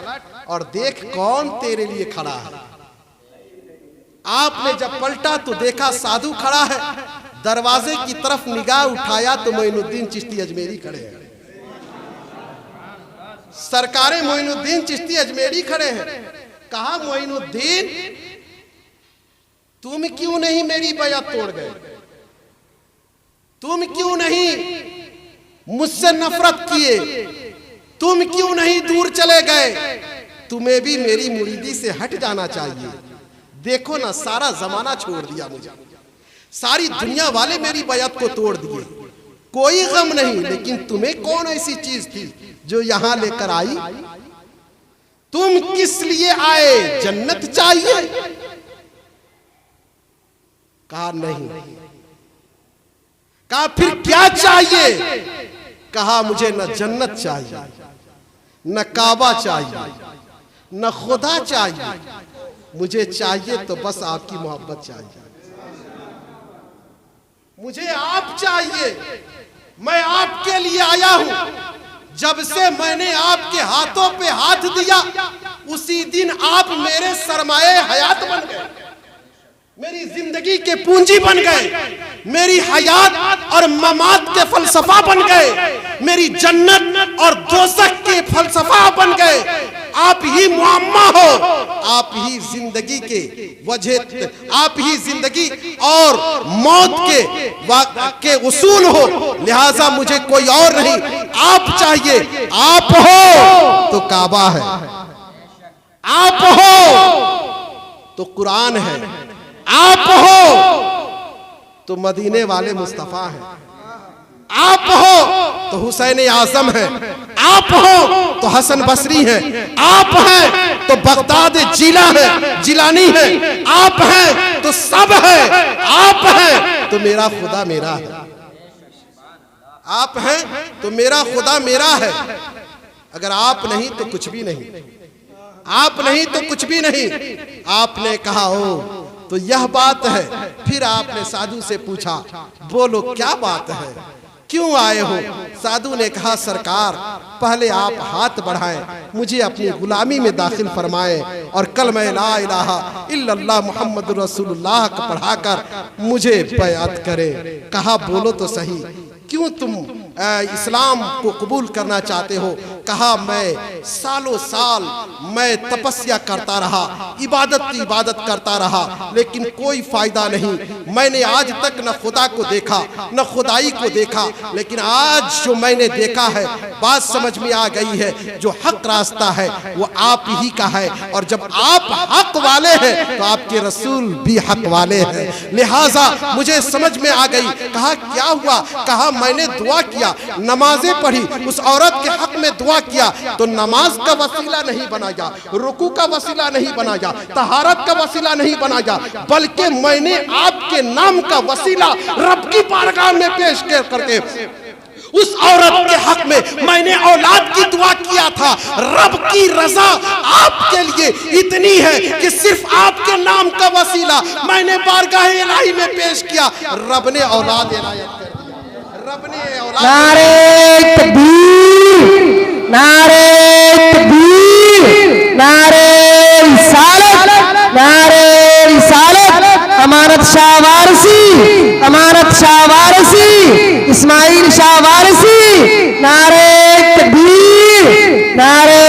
और देख कौन तेरे लिए खड़ा है। आपने जब पलटा तो देखा साधु खड़ा है। दरवाजे की तरफ निगाह उठाया तो मोइनुद्दीन चिश्ती अजमेरी खड़े हैं। सरकारे मोइनुद्दीन चिश्ती अजमेरी खड़े हैं। कहा, मोइनुद्दीन तुम क्यों नहीं मेरी बैअत तोड़ गए? तुम क्यों नहीं मुझसे नफरत किए? तुम क्यों नहीं दूर चले गए? तुम्हें भी मेरी मुरीदी से हट जाना चाहिए। देखो ना, सारा जमाना छोड़ दिया मुझे, सारी दुनिया वाले मेरी बैअत को तोड़ दिए, कोई गम नहीं, लेकिन तुम्हें कौन ऐसी चीज थी जो यहां लेकर आई? तुम किस लिए आए? जन्नत चाहिए? कहा नहीं। कहा फिर क्या चाहिए? कहा मुझे न जन्नत चाहिए, न काबा चाहिए, न खुदा चाहिए, मुझे चाहिए तो बस आपकी मोहब्बत चाहिए। मुझे आप चाहिए, मैं आपके लिए आया हूं। जब से मैंने आपके हाथों पे हाथ दिया, उसी दिन आप मेरे सरमाए हयात बन गए, मेरी जिंदगी के पूंजी बन गए, मेरी हयात और ममात के फलसफा बन गए, मेरी जन्नत और दोज़ख के फलसफा बन गए। आप ही मुअम्मा हो, आप ही जिंदगी के वजह, आप ही जिंदगी और मौत के उसूल हो। लिहाजा मुझे कोई और नहीं, आप चाहिए। आप हो तो काबा है, आप हो तो कुरान है, आप हो तो मदीने वाले मुस्तफा हैं, आप हो तो हुसैन आज़म है, आप हो तो हसन बसरी है, आप हैं तो बगदाद जिला है, जिलानी है, आप हैं तो सब है, आप हैं तो मेरा खुदा मेरा है। आप हैं तो मेरा खुदा मेरा है। अगर आप नहीं तो कुछ भी नहीं, आप नहीं तो कुछ भी नहीं। आपने कहा हो तो यह बात है। फिर आपने साधु से पूछा, बोलो क्या बात है, क्यों आए हो? साधु ने कहा, सरकार पहले आप हाथ बढ़ाएं, मुझे अपनी गुलामी में दाखिल फरमाएं और कलमा ला इलाहा इल्लल्लाह मुहम्मदुर रसूलुल्लाह को पढ़ाकर मुझे बैअत करें। कहा, बोलो तो सही, क्यों तुम इस्लाम को कबूल करना चाहते हो? कहा, मैं सालों साल मैं तपस्या करता रहा, इबादत की इबादत करता रहा, लेकिन कोई फायदा नहीं। मैंने आज तक न खुदा को देखा न खुदाई को देखा, लेकिन आज जो मैंने देखा है बात समझ में आ गई है, जो हक रास्ता है वो आप ही का है, और जब आप हक वाले हैं तो आपके रसूल भी हक वाले हैं, लिहाजा मुझे समझ में आ गई। कहा, क्या हुआ? कहा, मैंने दुआ किया, नमाजें पढ़ी, उस औरत के हक में दुआ किया, तो नमाज का वसीला नहीं बनाया, रुकू का वसीला नहीं बनाया, तहारत का वसीला नहीं बनाया, बल्कि मैंने आपके नाम का वसीला रब की बारगाह में पेश करके उस औरत के हक में मैंने औलाद की दुआ किया था। रब की रजा आपके लिए इतनी है कि सिर्फ आपके नाम का वसीला मैंने बारगाह इलाही में पेश किया, रब ने औलाद इनायत कर दिया। रब ने औलाद। नारे तकबीर, नारे तकबीर, नारे रिसालत, नारे रिसालत। अमानत शाह वारसी, अमानत शाह वारसी, इस्माइल शाह वारसी। नारे तकबीर, नारे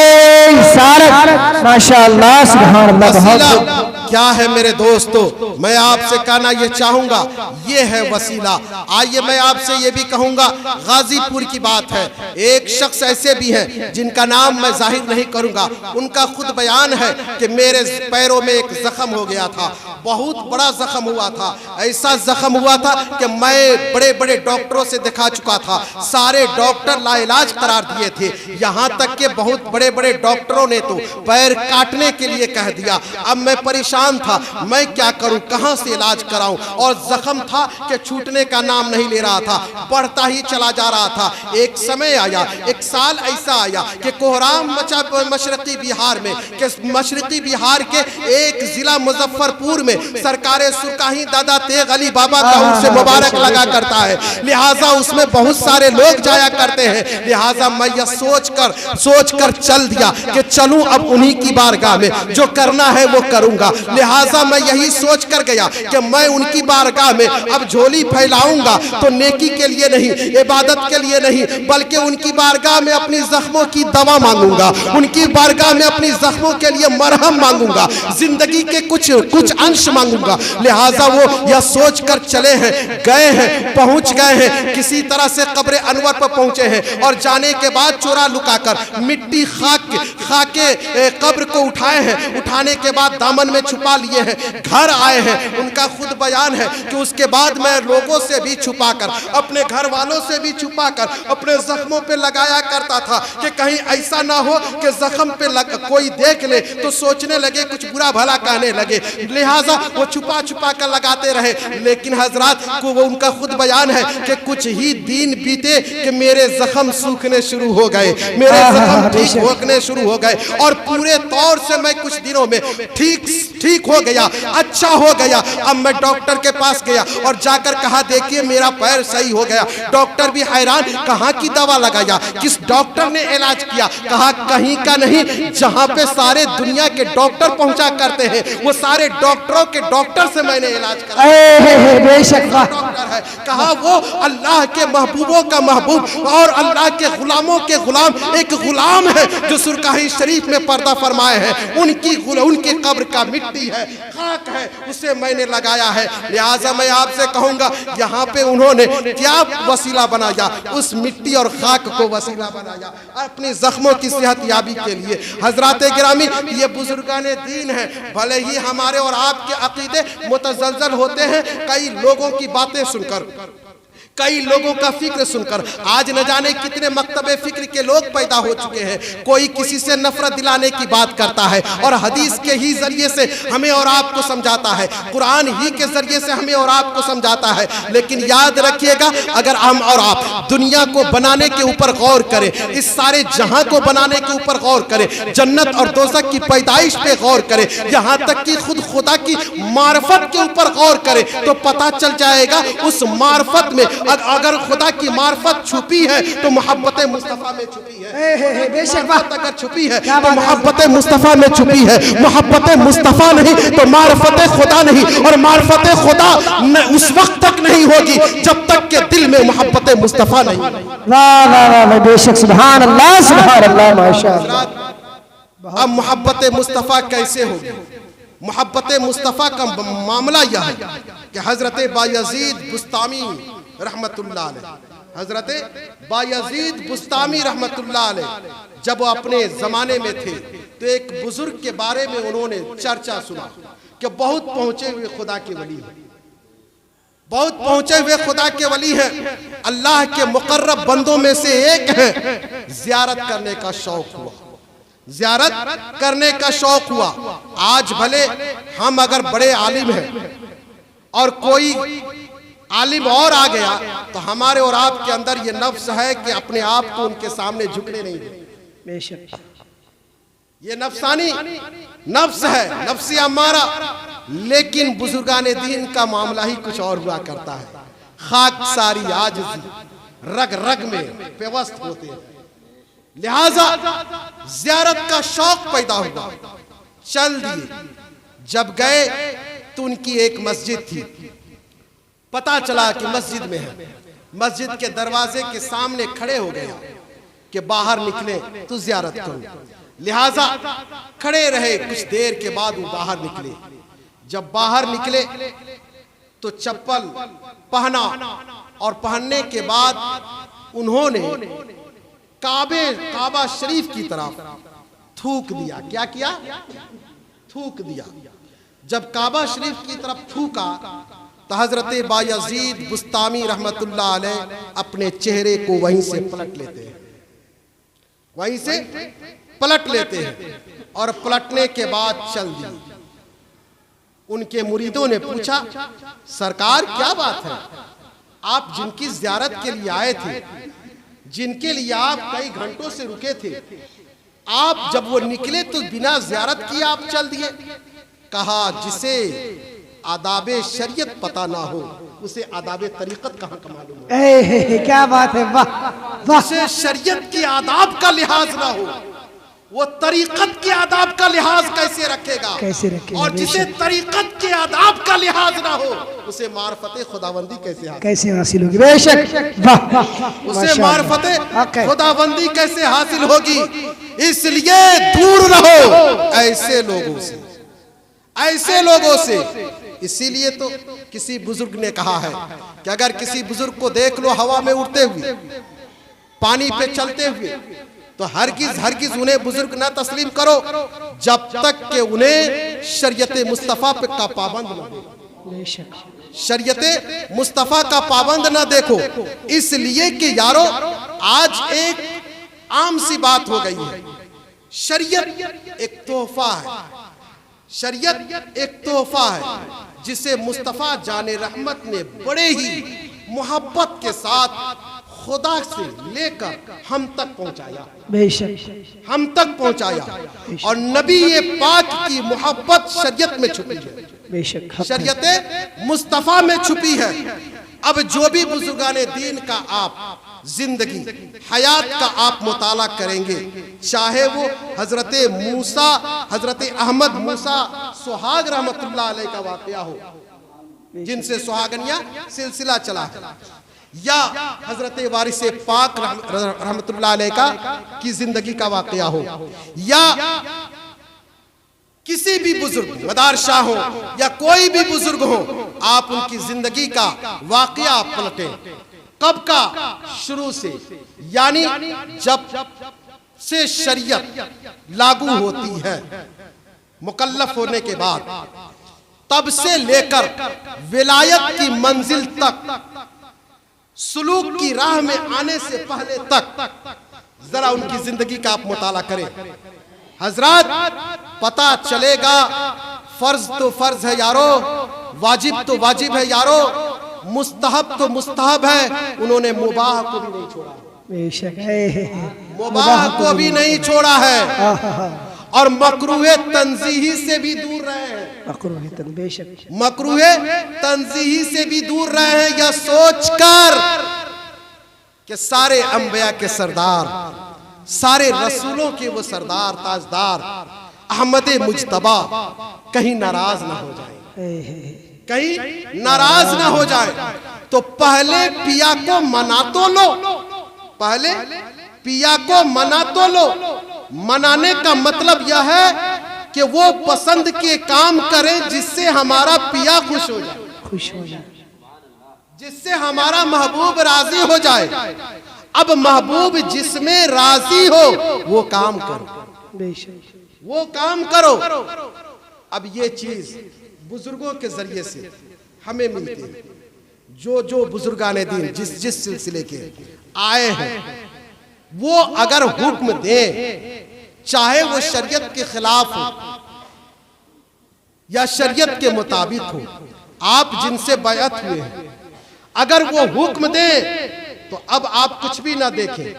रिसालत। माशाअल्लाह, सुभान अल्लाह। बहुत क्या है मेरे दोस्तों, मैं आपसे कहना ये चाहूंगा, ये है वसीला। आइए मैं आपसे ये भी कहूंगा, गाजीपुर की बात है। एक शख्स ऐसे भी हैं जिनका नाम मैं जाहिर नहीं करूंगा, उनका खुद बयान है कि मेरे पैरों में एक जख्म हो गया था, बहुत बड़ा जख्म हुआ था। ऐसा जख्म हुआ था कि मैं बड़े बड़े डॉक्टरों से दिखा चुका था, सारे डॉक्टर लाइलाज करार दिए थे। यहाँ तक कि बहुत बड़े बड़े डॉक्टरों ने तो पैर काटने के लिए कह दिया। अब मैं परेशान था, मैं क्या करूं, कहां से इलाज कराऊं? और जख्म था कि छूटने का नाम नहीं ले रहा था, बढ़ता ही चला जा रहा था। एक समय आया, एक साल ऐसा आया कि कोहराम मचा मशरकी बिहार में, कि मशरकी बिहार के एक जिला मुजफ्फरपुर में सरकारे सुरकाही दादा तेग अली बाबा का उनसे मुबारक लगा करता है, लिहाजा उसमें बहुत सारे लोग जाया करते हैं। लिहाजा मैं यह सोच कर चल दिया कि चलूं अब उन्हीं की बारगाह में, जो करना है वो करूंगा। लिहाजा मैं यही सोच कर गया कि मैं उनकी बारगाह में अब झोली फैलाऊंगा तो नेकी के लिए नहीं, इबादत के लिए नहीं, बल्कि उनकी बारगाह में अपनी जख्मों की दवा मांगूंगा, उनकी बारगाह में अपनी जख्मों के लिए मरहम मांगूंगा, जिंदगी के कुछ अंश मांगूंगा। लिहाजा वो यह सोच कर चले हैं, गए हैं, पहुंच गए हैं, किसी तरह से कब्र अनवर पर पहुंचे हैं, और जाने के बाद चोरा लुका कर मिट्टी खाके कब्र को उठाए हैं, उठाने के बाद दामन में छुपा लिए हैं, घर आए हैं। उनका खुद बयान है कि उसके बाद मैं लोगों से भी छुपाकर, अपने घर वालों से भी छुपाकर अपने जख्मों पे लगाया करता था कि कहीं ऐसा ना हो कि जख्म पे कोई देख ले तो सोचने लगे, कुछ बुरा भला कहने लगे। लिहाजा वो छुपा छुपा कर लगाते रहे। लेकिन हजरात को वो उनका खुद बयान है कि कुछ ही दिन बीते कि मेरे जख्म सूखने शुरू हो गए, मेरे जख्म ठीक होने शुरू हो गए, और पूरे तौर से मैं कुछ दिनों में ठीक हो गया, अच्छा हो गया। अब मैं डॉक्टर के पास गया और जाकर कहा, देखिए मेरा पैर सही हो गया। डॉक्टर भी हैरान, कहाँ की दवा लगाया, किस डॉक्टर ने इलाज किया? कहा, कहीं का नहीं, जहाँ पे सारे दुनिया के डॉक्टर पहुंचा करते हैं, वो सारे डॉक्टरों के डॉक्टर से मैंने इलाज कराया। बेशक डॉक्टर है। कहा, वो अल्लाह के महबूबों का महबूब और अल्लाह के गुलामों के गुलाम एक गुलाम है जो सुरकाही शरीफ में पर्दा फरमाए हैं, उनकी कब्र का मिट्टी है, खाक है, उसे मैंने लगाया है। लिहाजा मैं आपसे कहूंगा, यहाँ पे उन्होंने क्या वसीला बनाया? उस मिट्टी और खाक को वसीला बनाया अपनी जख्मों की सेहत याबी के लिए। हजरात गिरामी, ये बुजुर्गाने दीन है। भले ही हमारे और आपके अकीदे मुतज़लज़ल होते हैं कई लोगों की बातें सुनकर, कई लोगों का फिक्र सुनकर आज न जाने कितने मकतबे फिक्र के लोग पैदा हो चुके हैं। कोई किसी से नफरत दिलाने की बात करता है और हदीस के ही जरिए से हमें और आपको समझाता है, कुरान ही के जरिए से हमें और आपको समझाता है। लेकिन याद रखिएगा, अगर हम और आप दुनिया को बनाने के ऊपर गौर करें, इस सारे जहां को बनाने के ऊपर गौर करें, जन्नत और दोज़ख की पैदाइश पे गौर करें, यहाँ तक कि खुद खुदा की मार्फत के ऊपर गौर करें, तो पता चल जाएगा उस मार्फत में अगर खुदा की मार्फत छुपी है तो मोहब्बत मुस्तफा में छुपी है। बेशक अगर छुपी है तो मोहब्बत मुस्तफा में छुपी है। मोहब्बत मुस्तफा नहीं तो मार्फत खुदा नहीं, और मार्फत खुदा उस वक्त तक नहीं होगी जब तक के दिल में मोहब्बत मुस्तफा नहीं। वाह वाह वाह, बेशक सुभान अल्लाह माशाअल्लाह। अब मोहब्बत मुस्तफा कैसे होगी? मोहब्बत मुस्तफा का मामला यह है कि हजरत बायजीद बुस्तामी रहमतुल्लाह अलैह, हजरत बायजीद बुस्तामी रहमतुल्लाह अलैह जब वो अपने जमाने में थे तो एक बुजुर्ग के बारे में उन्होंने चर्चा सुना कि बहुत पहुंचे हुए खुदा के वली हैं, बहुत पहुंचे हुए खुदा के वली हैं, अल्लाह के मुकर्रब बंदों में से एक हैं। जियारत करने का शौक हुआ, जियारत करने का शौक हुआ। आज भले हम अगर बड़े आलिम हैं और कोई आलिम और आ गया तो हमारे और आपके अंदर ये नफ्स है कि अपने आप को उनके सामने झुकने नहीं दें। बेशक ये नफ्सानी नफ्स है, नफ्सी अम्मारा। लेकिन बुजुर्गाने दीन का मामला ही कुछ और हुआ करता है। खाक सारी आजिज़ी रग रग में पेवस्त होते हैं, लिहाजा जियारत का शौक पैदा हुआ। चल दिए, जब गए तो उनकी एक मस्जिद थी, पता चला कि मस्जिद में है। मस्जिद के दरवाजे के सामने खड़े हो गए कि बाहर निकले तो जियारत करूं, लिहाजा खड़े रहे। कुछ देर के बाद वो बाहर निकले। जब बाहर निकले तो चप्पल पहना और पहनने के बाद उन्होंने काबा शरीफ की तरफ थूक दिया। क्या किया? थूक दिया। जब काबा शरीफ की तरफ थूका तो हजरत बायजीद बुस्तामी रहमतुल्लाह अलैह अपने चेहरे को वहीं से पलट लेते हैं, वहीं से पलट लेते हैं और पलटने के बाद चल दिए। उनके मुरीदों ने पूछा, सरकार क्या बात है, आप जिनकी ज़ियारत के लिए आए थे, जिनके लिए आप कई घंटों से रुके थे, आप जब वो निकले तो बिना ज़ियारत किए आप चल दिए। कहा, जिसे आदाबे शरीयत पता ना हो उसे आदाबे तरीकत कहाँ का मालूम है। क्या बात है, वाह वाह। जिसे शरीयत के आदाब का लिहाज ना हो वो तरीकत के आदाब का लिहाज कैसे रखेगा? कैसे रखेगा? और जिसे तरीकत के आदाब का लिहाज ना हो उसे मार्फत खुदाबंदी कैसे हासिल होगी? बेशक वाह। उसे मार्फत खुदाबंदी कैसे हासिल होगी? इसलिए दूर रहो ऐसे लोगों से, ऐसे लोगों से। इसीलिए तो किसी बुजुर्ग ने कहा है कि अगर किसी बुजुर्ग को देख लो हवा में उड़ते हुए, पानी पे चलते हुए, तो हरगिज उन्हें बुजुर्ग ना तस्लीम करो जब तक कि उन्हें शरीयत मुस्तफ़ा पे का पाबंद ना देखो, शरीयत मुस्तफ़ा का पाबंद ना देखो। इसलिए कि यारो आज एक आम सी बात हो गई है, शरीयत एक तोहफा है, शरीयत एक तोहफा है जिसे मुस्तफ़ा जाने रहमत ने बड़े ही मोहब्बत के साथ खुदा से लेकर हम तक पहुंचाया, बेशक हम तक पहुंचाया। और नबी ये पाक की मोहब्बत शरीयत में छुपी है, बेशक शरीयत मुस्तफ़ा में छुपी है। अब जो भी बुजुर्गाने दीन का आप जिंदगी हयात का आप मुताला करेंगे, चाहे वो हजरत मूसा, हजरत अहमद मूसा सुहाग रहमतुल्लाह अलैह का वाकया हो, जिनसे सुहागनिया सिलसिला चला है, या हजरत वारिस पाक रहमतुल्लाह अलैह का की जिंदगी का वाकया हो, या किसी भी बुजुर्ग मदार शाह हो या कोई भी बुजुर्ग हो, आप उनकी जिंदगी का वाकया आप पलटें। कब का? शुरू से, यानी जब से शरीयत लागू होती है, मुकल्लफ होने के बाद, तब से लेकर विलायत की मंजिल तक सुलूक की राह में आने से पहले तक जरा उनकी जिंदगी का आप मुताला करें। हजरत पता चलेगा फर्ज तो फर्ज है यारो, वाजिब तो वाजिब है यारो, मुस्तहब तो मुस्तहब है। उन्होंने मुबाह को भी नहीं छोड़ा, बेशक मुबाह को भी नहीं छोड़ा है, और मकरूहे तंजीही से भी दूर रहे हैं। बेशक मकरूहे तंजीही से भी दूर रहे हैं, यह सोचकर कि सारे अंबिया के सरदार, सारे रसूलों के वो सरदार ताजदार अहमद मुजतबा कहीं नाराज ना हो जाए, कहीं नाराज ना हो जाए। तो पहले पिया को मना तो लो, पहले पिया को मना तो लो। मनाने का मतलब यह है कि वो पसंद के काम करें जिससे हमारा पिया खुश हो जाए, खुश हो जाए, जिससे हमारा महबूब राजी हो जाए। अब महबूब जिसमें राजी हो वो काम करो, बेशक वो काम करो। अब ये चीज बुजुर्गों के जरिए से हमें मिलती है। जो जो बुजुर्गाने दीन जिस जिस सिलसिले के आए हैं, वो अगर हुक्म दे, चाहे वो शरीयत के खिलाफ हो या शरीयत के मुताबिक हो, आप जिनसे बैअत हुए हैं, अगर वो हुक्म दे तो अब आप कुछ भी ना देखें,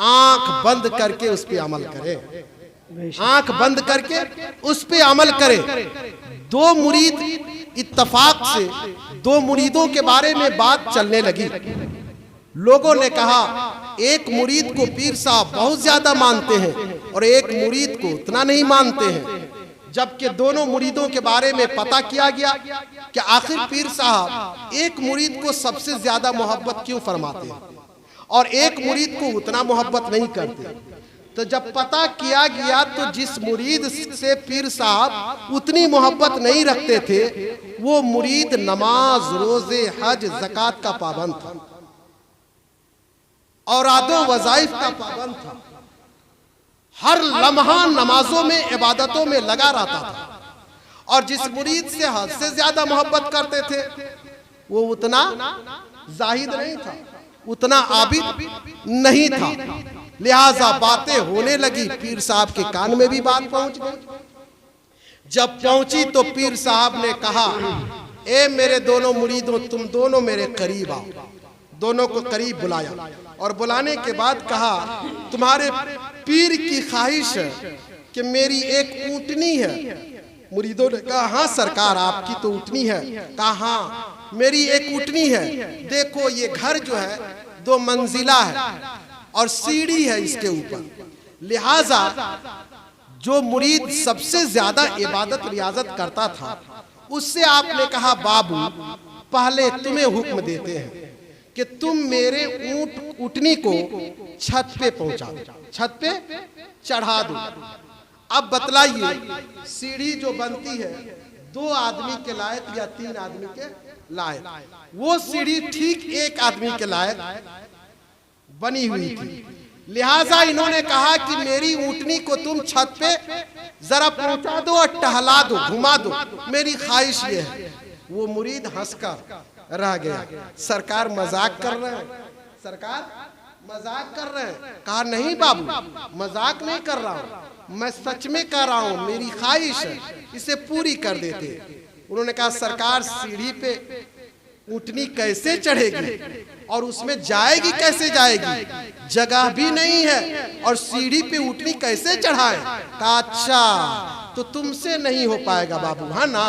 आंख बंद करके उस पर अमल करें, आंख बंद करके उस पे अमल करें। दो मुरीद इत्तफाक से, दो मुरीदों के बारे में बात चलने लगी। लोगों ने कहा एक मुरीद को पीर साहब बहुत ज्यादा मानते हैं और एक मुरीद को उतना नहीं मानते हैं। जबकि दोनों मुरीदों के बारे में पता किया गया कि आखिर पीर साहब एक मुरीद को सबसे ज्यादा मोहब्बत क्यों फरमाते हैं और एक मुरीद को उतना मोहब्बत नहीं करते। तो जब पता किया गया तो जिस मुरीद से पीर साहब उतनी मोहब्बत नहीं रखते थे, वो मुरीद नमाज, रोजे, हज, ज़कात का पाबंद था, औरादों वज़ाइफ का पाबंद था, हर लम्हा नमाजों में, इबादतों में लगा रहता था। और जिस मुरीद से हद से ज्यादा मोहब्बत करते थे, वो उतना जाहिद नहीं था, उतना आबिद नहीं था। लिहाजा बातें होने लगी, पीर साहब के कान में भी बात पहुंच गई। जब पहुंची तो पीर साहब ने कहा, ए मेरे दोनों मुरीदों, तुम दोनों मेरे करीब आओ। दोनों को करीब बुलाया और बुलाने के बाद कहा, तुम्हारे पीर की ख्वाहिश है कि मेरी एक ऊँटनी है। मुरीदों ने कहा, हाँ सरकार आपकी तो ऊँटनी है। कहा, हाँ मेरी एक ऊँटनी है। देखो ये घर जो है 2 मंजिला है और सीढ़ी है इसके ऊपर। लिहाजा जो मुरीद सबसे ज्यादा इबादत रियाजत करता था, उससे आपने कहा, बाबू पहले तुम्हें हुक्म देते हैं कि तुम मेरे ऊँटनी को छत पे पहुंचा दो, छत पे चढ़ा दो। अब बतलाइए, सीढ़ी जो बनती है 2 आदमी के लायक या 3 आदमी के लायक, वो सीढ़ी ठीक 1 आदमी के लायक बनी हुई थी। लिहाजा इन्होंने कहा कि मेरी ऊँटनी को तुम छत पे जरा पहुंचा दो और टहला दो, घुमा दो, मेरी ख्वाहिश ये है। वो मुरीद हंसकर रह गया। सरकार मजाक कर रहे हैं, सरकार मजाक कर रहे हैं। कहा, नहीं बाबू मजाक नहीं कर रहा हूँ, मैं सच में कह रहा हूँ, मेरी ख्वाहिश है, इसे पूरी कर देते। उन्होंने कहा, सरकार सीढ़ी पे ऊँटनी कैसे चढ़ेगी और उसमें जाएगी कैसे जाएगी, जगह भी नहीं है और सीढ़ी पे ऊँटनी कैसे चढ़ाए। कहा, अच्छा तो तुमसे नहीं हो पाएगा बाबू, हाँ ना।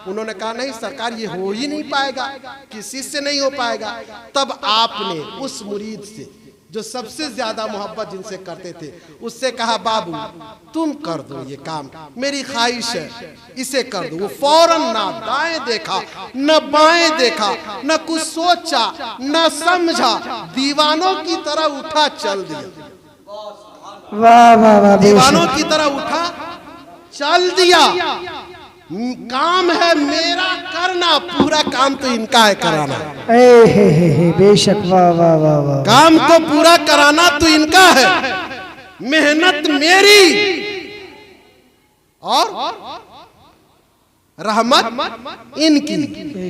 उन्होंने कहा, नहीं सरकार ये हो ही नहीं पाएगा, किसी से नहीं हो पाएगा। तब आपने उस मुरीद से जो सबसे ज्यादा मोहब्बत जिनसे करते थे, उससे कहा, बाबू तुम कर दो ये काम, मेरी ख्वाहिश है, इसे कर दो। वो फौरन ना दाएं देखा न बाएं देखा, न कुछ सोचा न समझा, दीवानों की तरह उठा चल दिया। वाह वाह वाह, दीवानों की तरह उठा चल दिया। काम है मेरा करना, पूरा काम तो इनका है कराना। बेशक, वाह वाह वाह वाह, काम को पूरा कराना तो इनका है, मेहनत मेरी। और रहमत इनकी।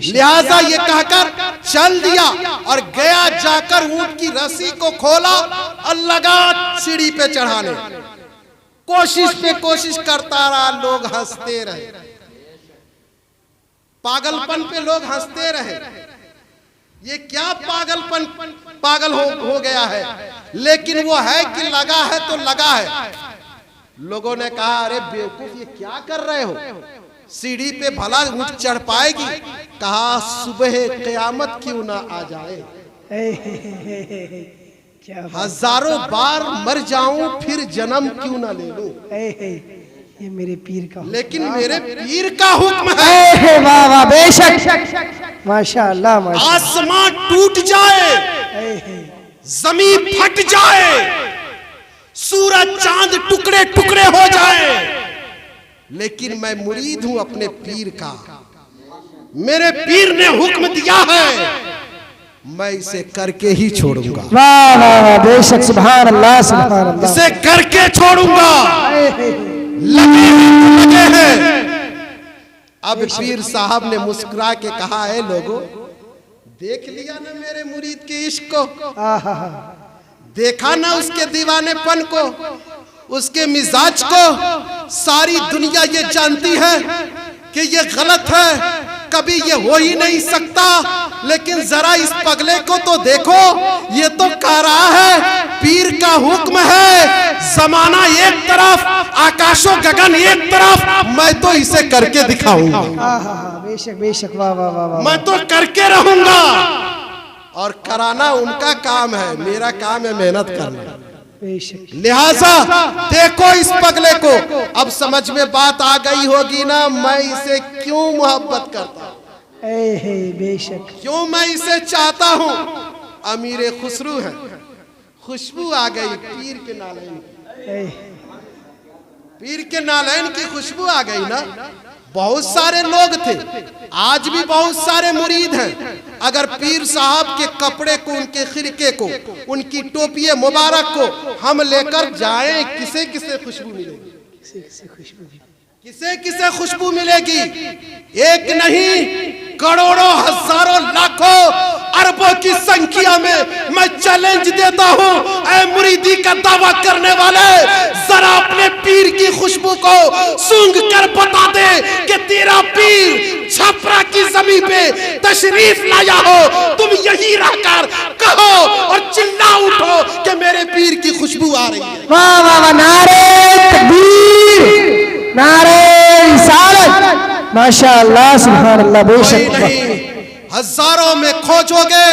लिहाजा ये कहकर चल दिया और गया, जाकर ऊंट की रस्सी को खोला और लगा सीढ़ी पे चढ़ाने। कोशिश पे कोशिश करता रहा, लोग हंसते रहे, पागलपन पे लोग हंसते रहे। ये क्या पागलपन, पागल हो गया है। लेकिन वो है कि लगा है तो लगा है। लोगों ने कहा, अरे बेवकूफ, ये क्या कर रहे हो, सीढ़ी पे भला ऊंट चढ़ पाएगी। कहा, सुबह क़यामत क्यों ना आ जाए, हजारों बार मर जाऊं फिर जन्म क्यों ना ले लूं। ये मेरे पीर का, लेकिन मेरे पीर का हुक्म है। वाह वाह, बेशक, माशाअल्लाह माशाअल्लाह। आसमान टूट जाए, जमीन फट जाए, सूरज चांद टुकड़े टुकड़े हो जाए, लेकिन मैं मुरीद हूं अपने पीर का। मेरे पीर ने हुक्म दिया है, मैं इसे करके ही छोड़ूंगा। वाह वाह वाह, बेशक, सुभान अल्लाह सुभान अल्लाह। इसे करके छोड़ूंगा। लगे हैं। अब पीर साहब ने मुस्कुरा के कहा, है लोगों, देख लिया ना मेरे मुरीद के इश्क को, देखा ना उसके दीवानेपन को, उसके मिजाज को। सारी दुनिया ये जानती है कि ये गलत है, कभी ये हो ही नहीं सकता। लेकिन जरा इस पगले को तो देखो, ये तो कह रहा है पीर का हुक्म है। जमाना एक तरफ, आकाशों गगन एक तरफ, मैं तो इसे करके दिखाऊंगा। बेशक बेशक, वाह वाह वाह, मैं तो करके रहूंगा। और कराना उनका काम है, मेरा काम है मेहनत करना। लिहाजा देखो इस पगले को, अब समझ में बात आ गई होगी ना, मैं इसे क्यों मोहब्बत करता हूं, बेशक, क्यों मैं इसे चाहता हूं। अमीर खुसरू है, खुशबू आ गई पीर के नालैन, पीर के नालैन की खुशबू आ गई ना। बहुत सारे लोग थे, आज भी बहुत सारे मुरीद हैं। अगर पीर साहब के कपड़े को, उनके खिरके को, उनकी टोपी मुबारक को हम लेकर जाएं, किसे किसे खुशबू मिलेगी, किसे किसे खुशबू मिलेगी। एक नहीं, करोड़ों, हजारों, लाखों, अरबों की संख्या में मैं चैलेंज देता हूं, ऐ मुरीदी का दावा करने वाले, जरा अपने पीर की खुशबू को सूंघ कर बता दे कि तेरा पीर छपरा की जमीन पे तशरीफ लाया हो। तुम यही रहकर कहो और चिल्ला उठो कि मेरे पीर की खुशबू आ रही है। वाह वाह वाह, नारे तकबीर, नारे रिसालत, माशाअल्लाह सुभान अल्लाह। बेशक, हजारों में खोजोगे,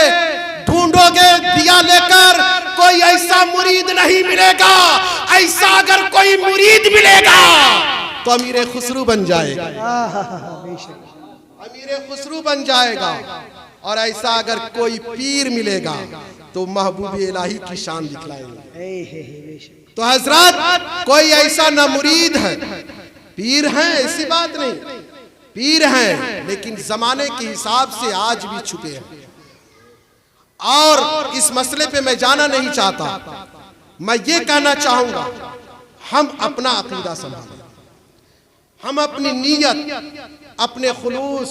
ढूंढोगे दिया लेकर, कोई ऐसा मुरीद नहीं मिलेगा। ऐसा अगर कोई मुरीद मिलेगा तो अमीर खुसरू बन जाएगा, अमीर खुसरू बन जाएगा। और ऐसा अगर कोई पीर मिलेगा तो महबूब इलाही की शान दिखलाएगा। तो हजरत, कोई ऐसा न मुरीद है, पीर हैं, ऐसी बात नहीं, पीर हैं, लेकिन जमाने के हिसाब से आज भी छुपे हैं। और इस मसले पे मैं जाना नहीं चाहता। मैं ये कहना चाहूंगा, हम अपना अकीदा संभालें, हम अपनी नीयत, अपने खुलूस,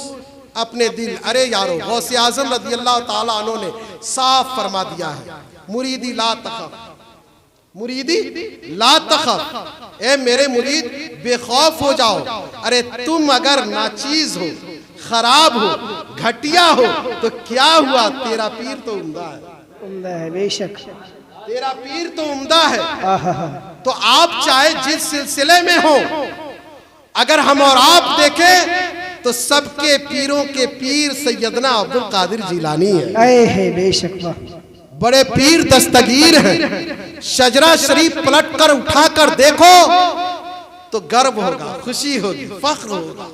अपने दिल। अरे यारो, गौसे आजम रज़ी अल्लाह ताला अन्हु ने साफ फरमा दिया है, मुरीदी ला तखफ, मुरीदी ला तखफ, ए मेरे मुरीद बेखौफ हो जाओ। अरे तुम अगर नाचीज हो, खराब हो, घटिया हो तो क्या हुआ, तेरा पीर तो उम्दा है, उम्दा है, बेशक, तेरा पीर तो उम्दा है। तो आप चाहे जिस सिलसिले में हो, अगर हम और आप देखें तो सबके पीरों के पीर सैयदना अब्दुल कादिर जिलानी है। बेशक, बड़े पीर दस्तगीर हैं। शजरा शरीफ पलट कर उठा कर देखो तो गर्व होगा, खुशी होगी, फख्र होगा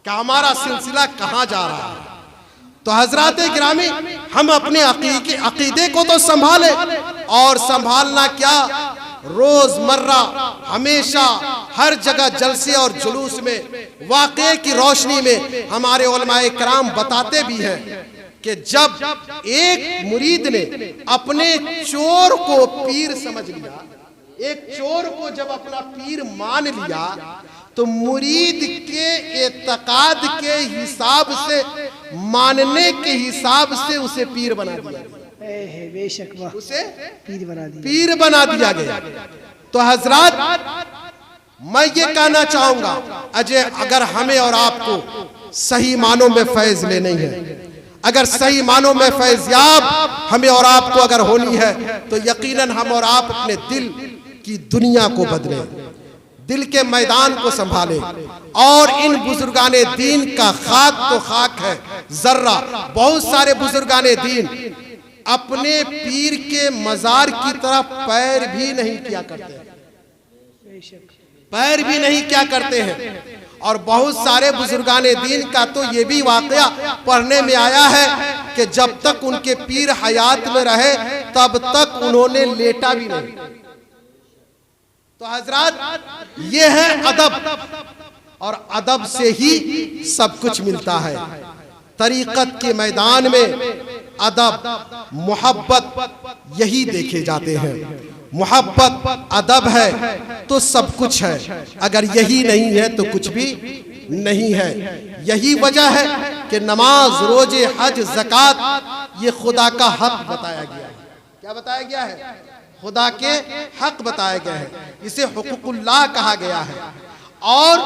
कि हमारा सिलसिला कहां जा रहा है। तो हजरात गिरामी, हम अपने अकीदे को तो संभाले, और संभालना क्या, रोजमर्रा हमेशा हर जगह जलसे और जुलूस में, वाक़े की रोशनी में हमारे उलमाए कराम बताते भी हैं कि जब एक मुरीद ने अपने चोर को पीर समझ लिया, एक चोर को जब अपना पीर मान लिया तो मुरीद के एतकाद के हिसाब से, मानने के हिसाब से उसे पीर बना दिया, बेशक वाह, उसे पीर बना दिया गया। तो हजरात, मैं ये कहना चाहूंगा, अजय, अगर हमें और आपको सही मानों में फैज लेनी है, अगर सही मानों में फैज़याब हमें और आपको अगर होनी है, तो यकीनन हम और आप अपने दिल की दुनिया को बदलें, दिल के मैदान को संभालें, और इन बुजुर्गाने दीन का खाक तो खाक है जर्रा। बहुत सारे बुजुर्गाने दीन अपने पीर के मजार की तरफ पैर भी नहीं किया करते, पैर भी नहीं क्या करते हैं। और बहुत सारे बुजुर्गाने दीन का तो ये भी वाकया पढ़ने में आया है कि जब तक उनके पीर हयात में रहे तब तक उन्होंने लेटा भी नहीं। तो हजरात, ये है अदब, और अदब से ही सब कुछ मिलता है। तरीकत के मैदान में अदब, मोहब्बत यही देखे जाते हैं। मोहब्बत अदब है तो सब कुछ है, अगर यही नहीं है तो कुछ भी नहीं है। यही वजह है कि नमाज, रोजे, हज, ज़कात ये खुदा का हक बताया गया है। क्या बताया गया है? खुदा के हक बताए गए हैं, इसे हुकूकुल्लाह कहा गया है। और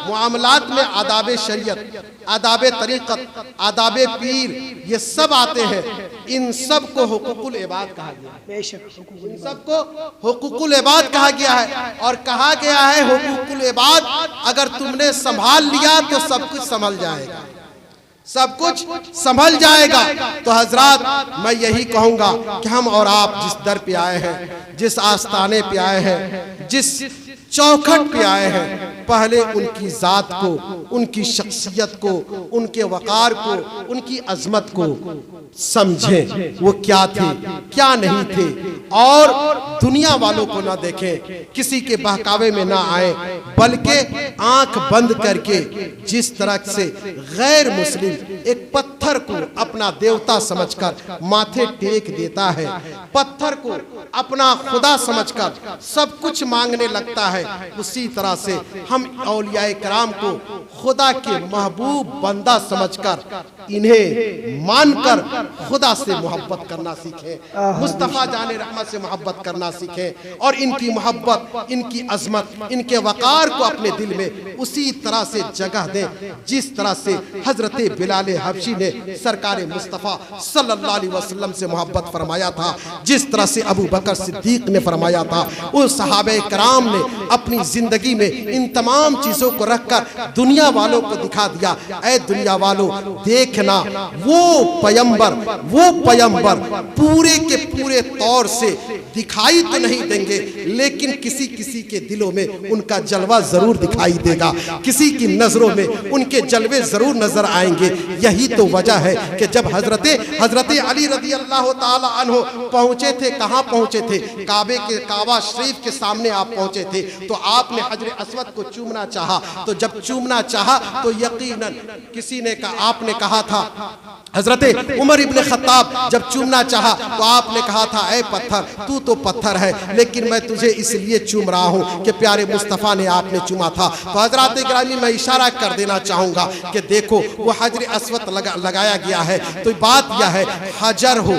मुआमलात में आदाब शरीयत, आदाब तरीक़त, आदाब पीर, ये सब आते हैं। इन सब को हुकूकुल इबाद कहा गया है, इन सब को हुकूकुल इबाद कहा गया है। और कहा गया है हुकूकुल इबाद अगर तुमने संभाल लिया तो सब कुछ संभल जाएगा, सब कुछ संभल जाएगा। तो हजरात, मैं यही कहूंगा कि हम और आप जिस दर पे आए हैं, जिस आस्थाने पे आए हैं, जिस चौखट पे आए हैं, पहले उनकी जात को, उनकी शख्सियत को, उनके वकार को, उनकी अजमत को समझें। वो क्या थे, क्या नहीं थे, और दुनिया वालों को ना देखें, किसी के बहकावे में ना आए, बल्कि आंख बंद करके जिस तरह से गैर मुस्लिम एक पत्थर को अपना देवता समझकर माथे टेक देता है, पत्थर को अपना खुदा समझकर सब कुछ मांगने लगता है, उसी तरह से हम औलियाए कराम को खुदा के महबूब बंदा समझकर इन्हें मानकर खुदा से मोहब्बत करना सीखें, मुस्तफ़ा जाने रहमत से मोहब्बत करना सीखें, और इनकी मोहब्बत, इनकी अजमत, इनके वकार को अपने दिल में उसी तरह से जगह दें जिस तरह से हजरत बिलाल हबशी ने सरकार मुस्तफ़ा सल्लल्लाहु अलैहि वसल्लम से मोहब्बत फरमाया था, जिस तरह से अबू बकर सिद्दीक ने फरमाया था। उस सहाबे कराम ने अपनी जिंदगी में इन तमाम चीजों को रखकर दुनिया वालों को दिखा दिया, ऐ दुनिया वालों देखना, वो पैगंबर पूरे के पूरे तौर से दिखाई तो नहीं देंगे, लेकिन किसी किसी के दिलों में उनका जलवा जरूर दिखाई देगा, किसी की नजरों में उनके जलवे जरूर नजर आएंगे। यही तो वजह है कि जब हजरत अली रज़ी अल्लाह ताला अन्हो पहुंचे थे, कहां पहुंचे थे? काबा शरीफ के सामने आप पहुंचे थे, तो आपने हजर अस्वद को चूमना चाहा। तो जब चूमना चाहा तो यकीनन किसी ने कहा, आपने कहा था, हजरत उमर इब्न खत्ताब जब चूमना चाहा तो आपने कहा था, ऐ पत्थर, तू तो पत्थर है, लेकिन मैं तुझे इसलिए चूम रहा हूं कि प्यारे मुस्तफ़ा ने आपने चूमा था। तो हजरत गिरामी, मैं इशारा कर देना चाहूंगा कि देखो वो हजर अस्वद लगाया गया है, तो बात यह है, हजर हो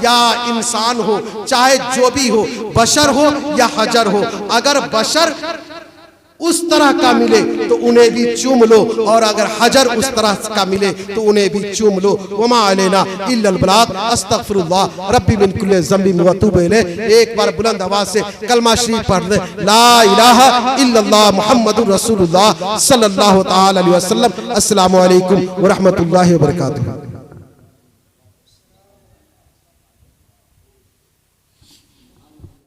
या इंसान हो, चाहे जो भी हो, बशर हो या हजर हो, अगर बशर उस तरह का मिले तो उन्हें भी चूम लो, और अगर हजर उस तरह का मिले तो उन्हें भी चूम लो। वमा अलैना इल्लल बलाग, अस्तगफिरुल्लाह रब्बी मिन कुल्लि ज़ंबिन व अतूबु इलैह। एक बार बुलंद आवाज से कलमा शरीफ पढ़ दे, ला इलाहा इल्लल्लाह मुहम्मदुर रसूलुल्लाह सल्लल्लाहु तआला अलैहि वसल्लम। अस्सलामु अलैकुम व रहमतुल्लाहि व बरकातुहू।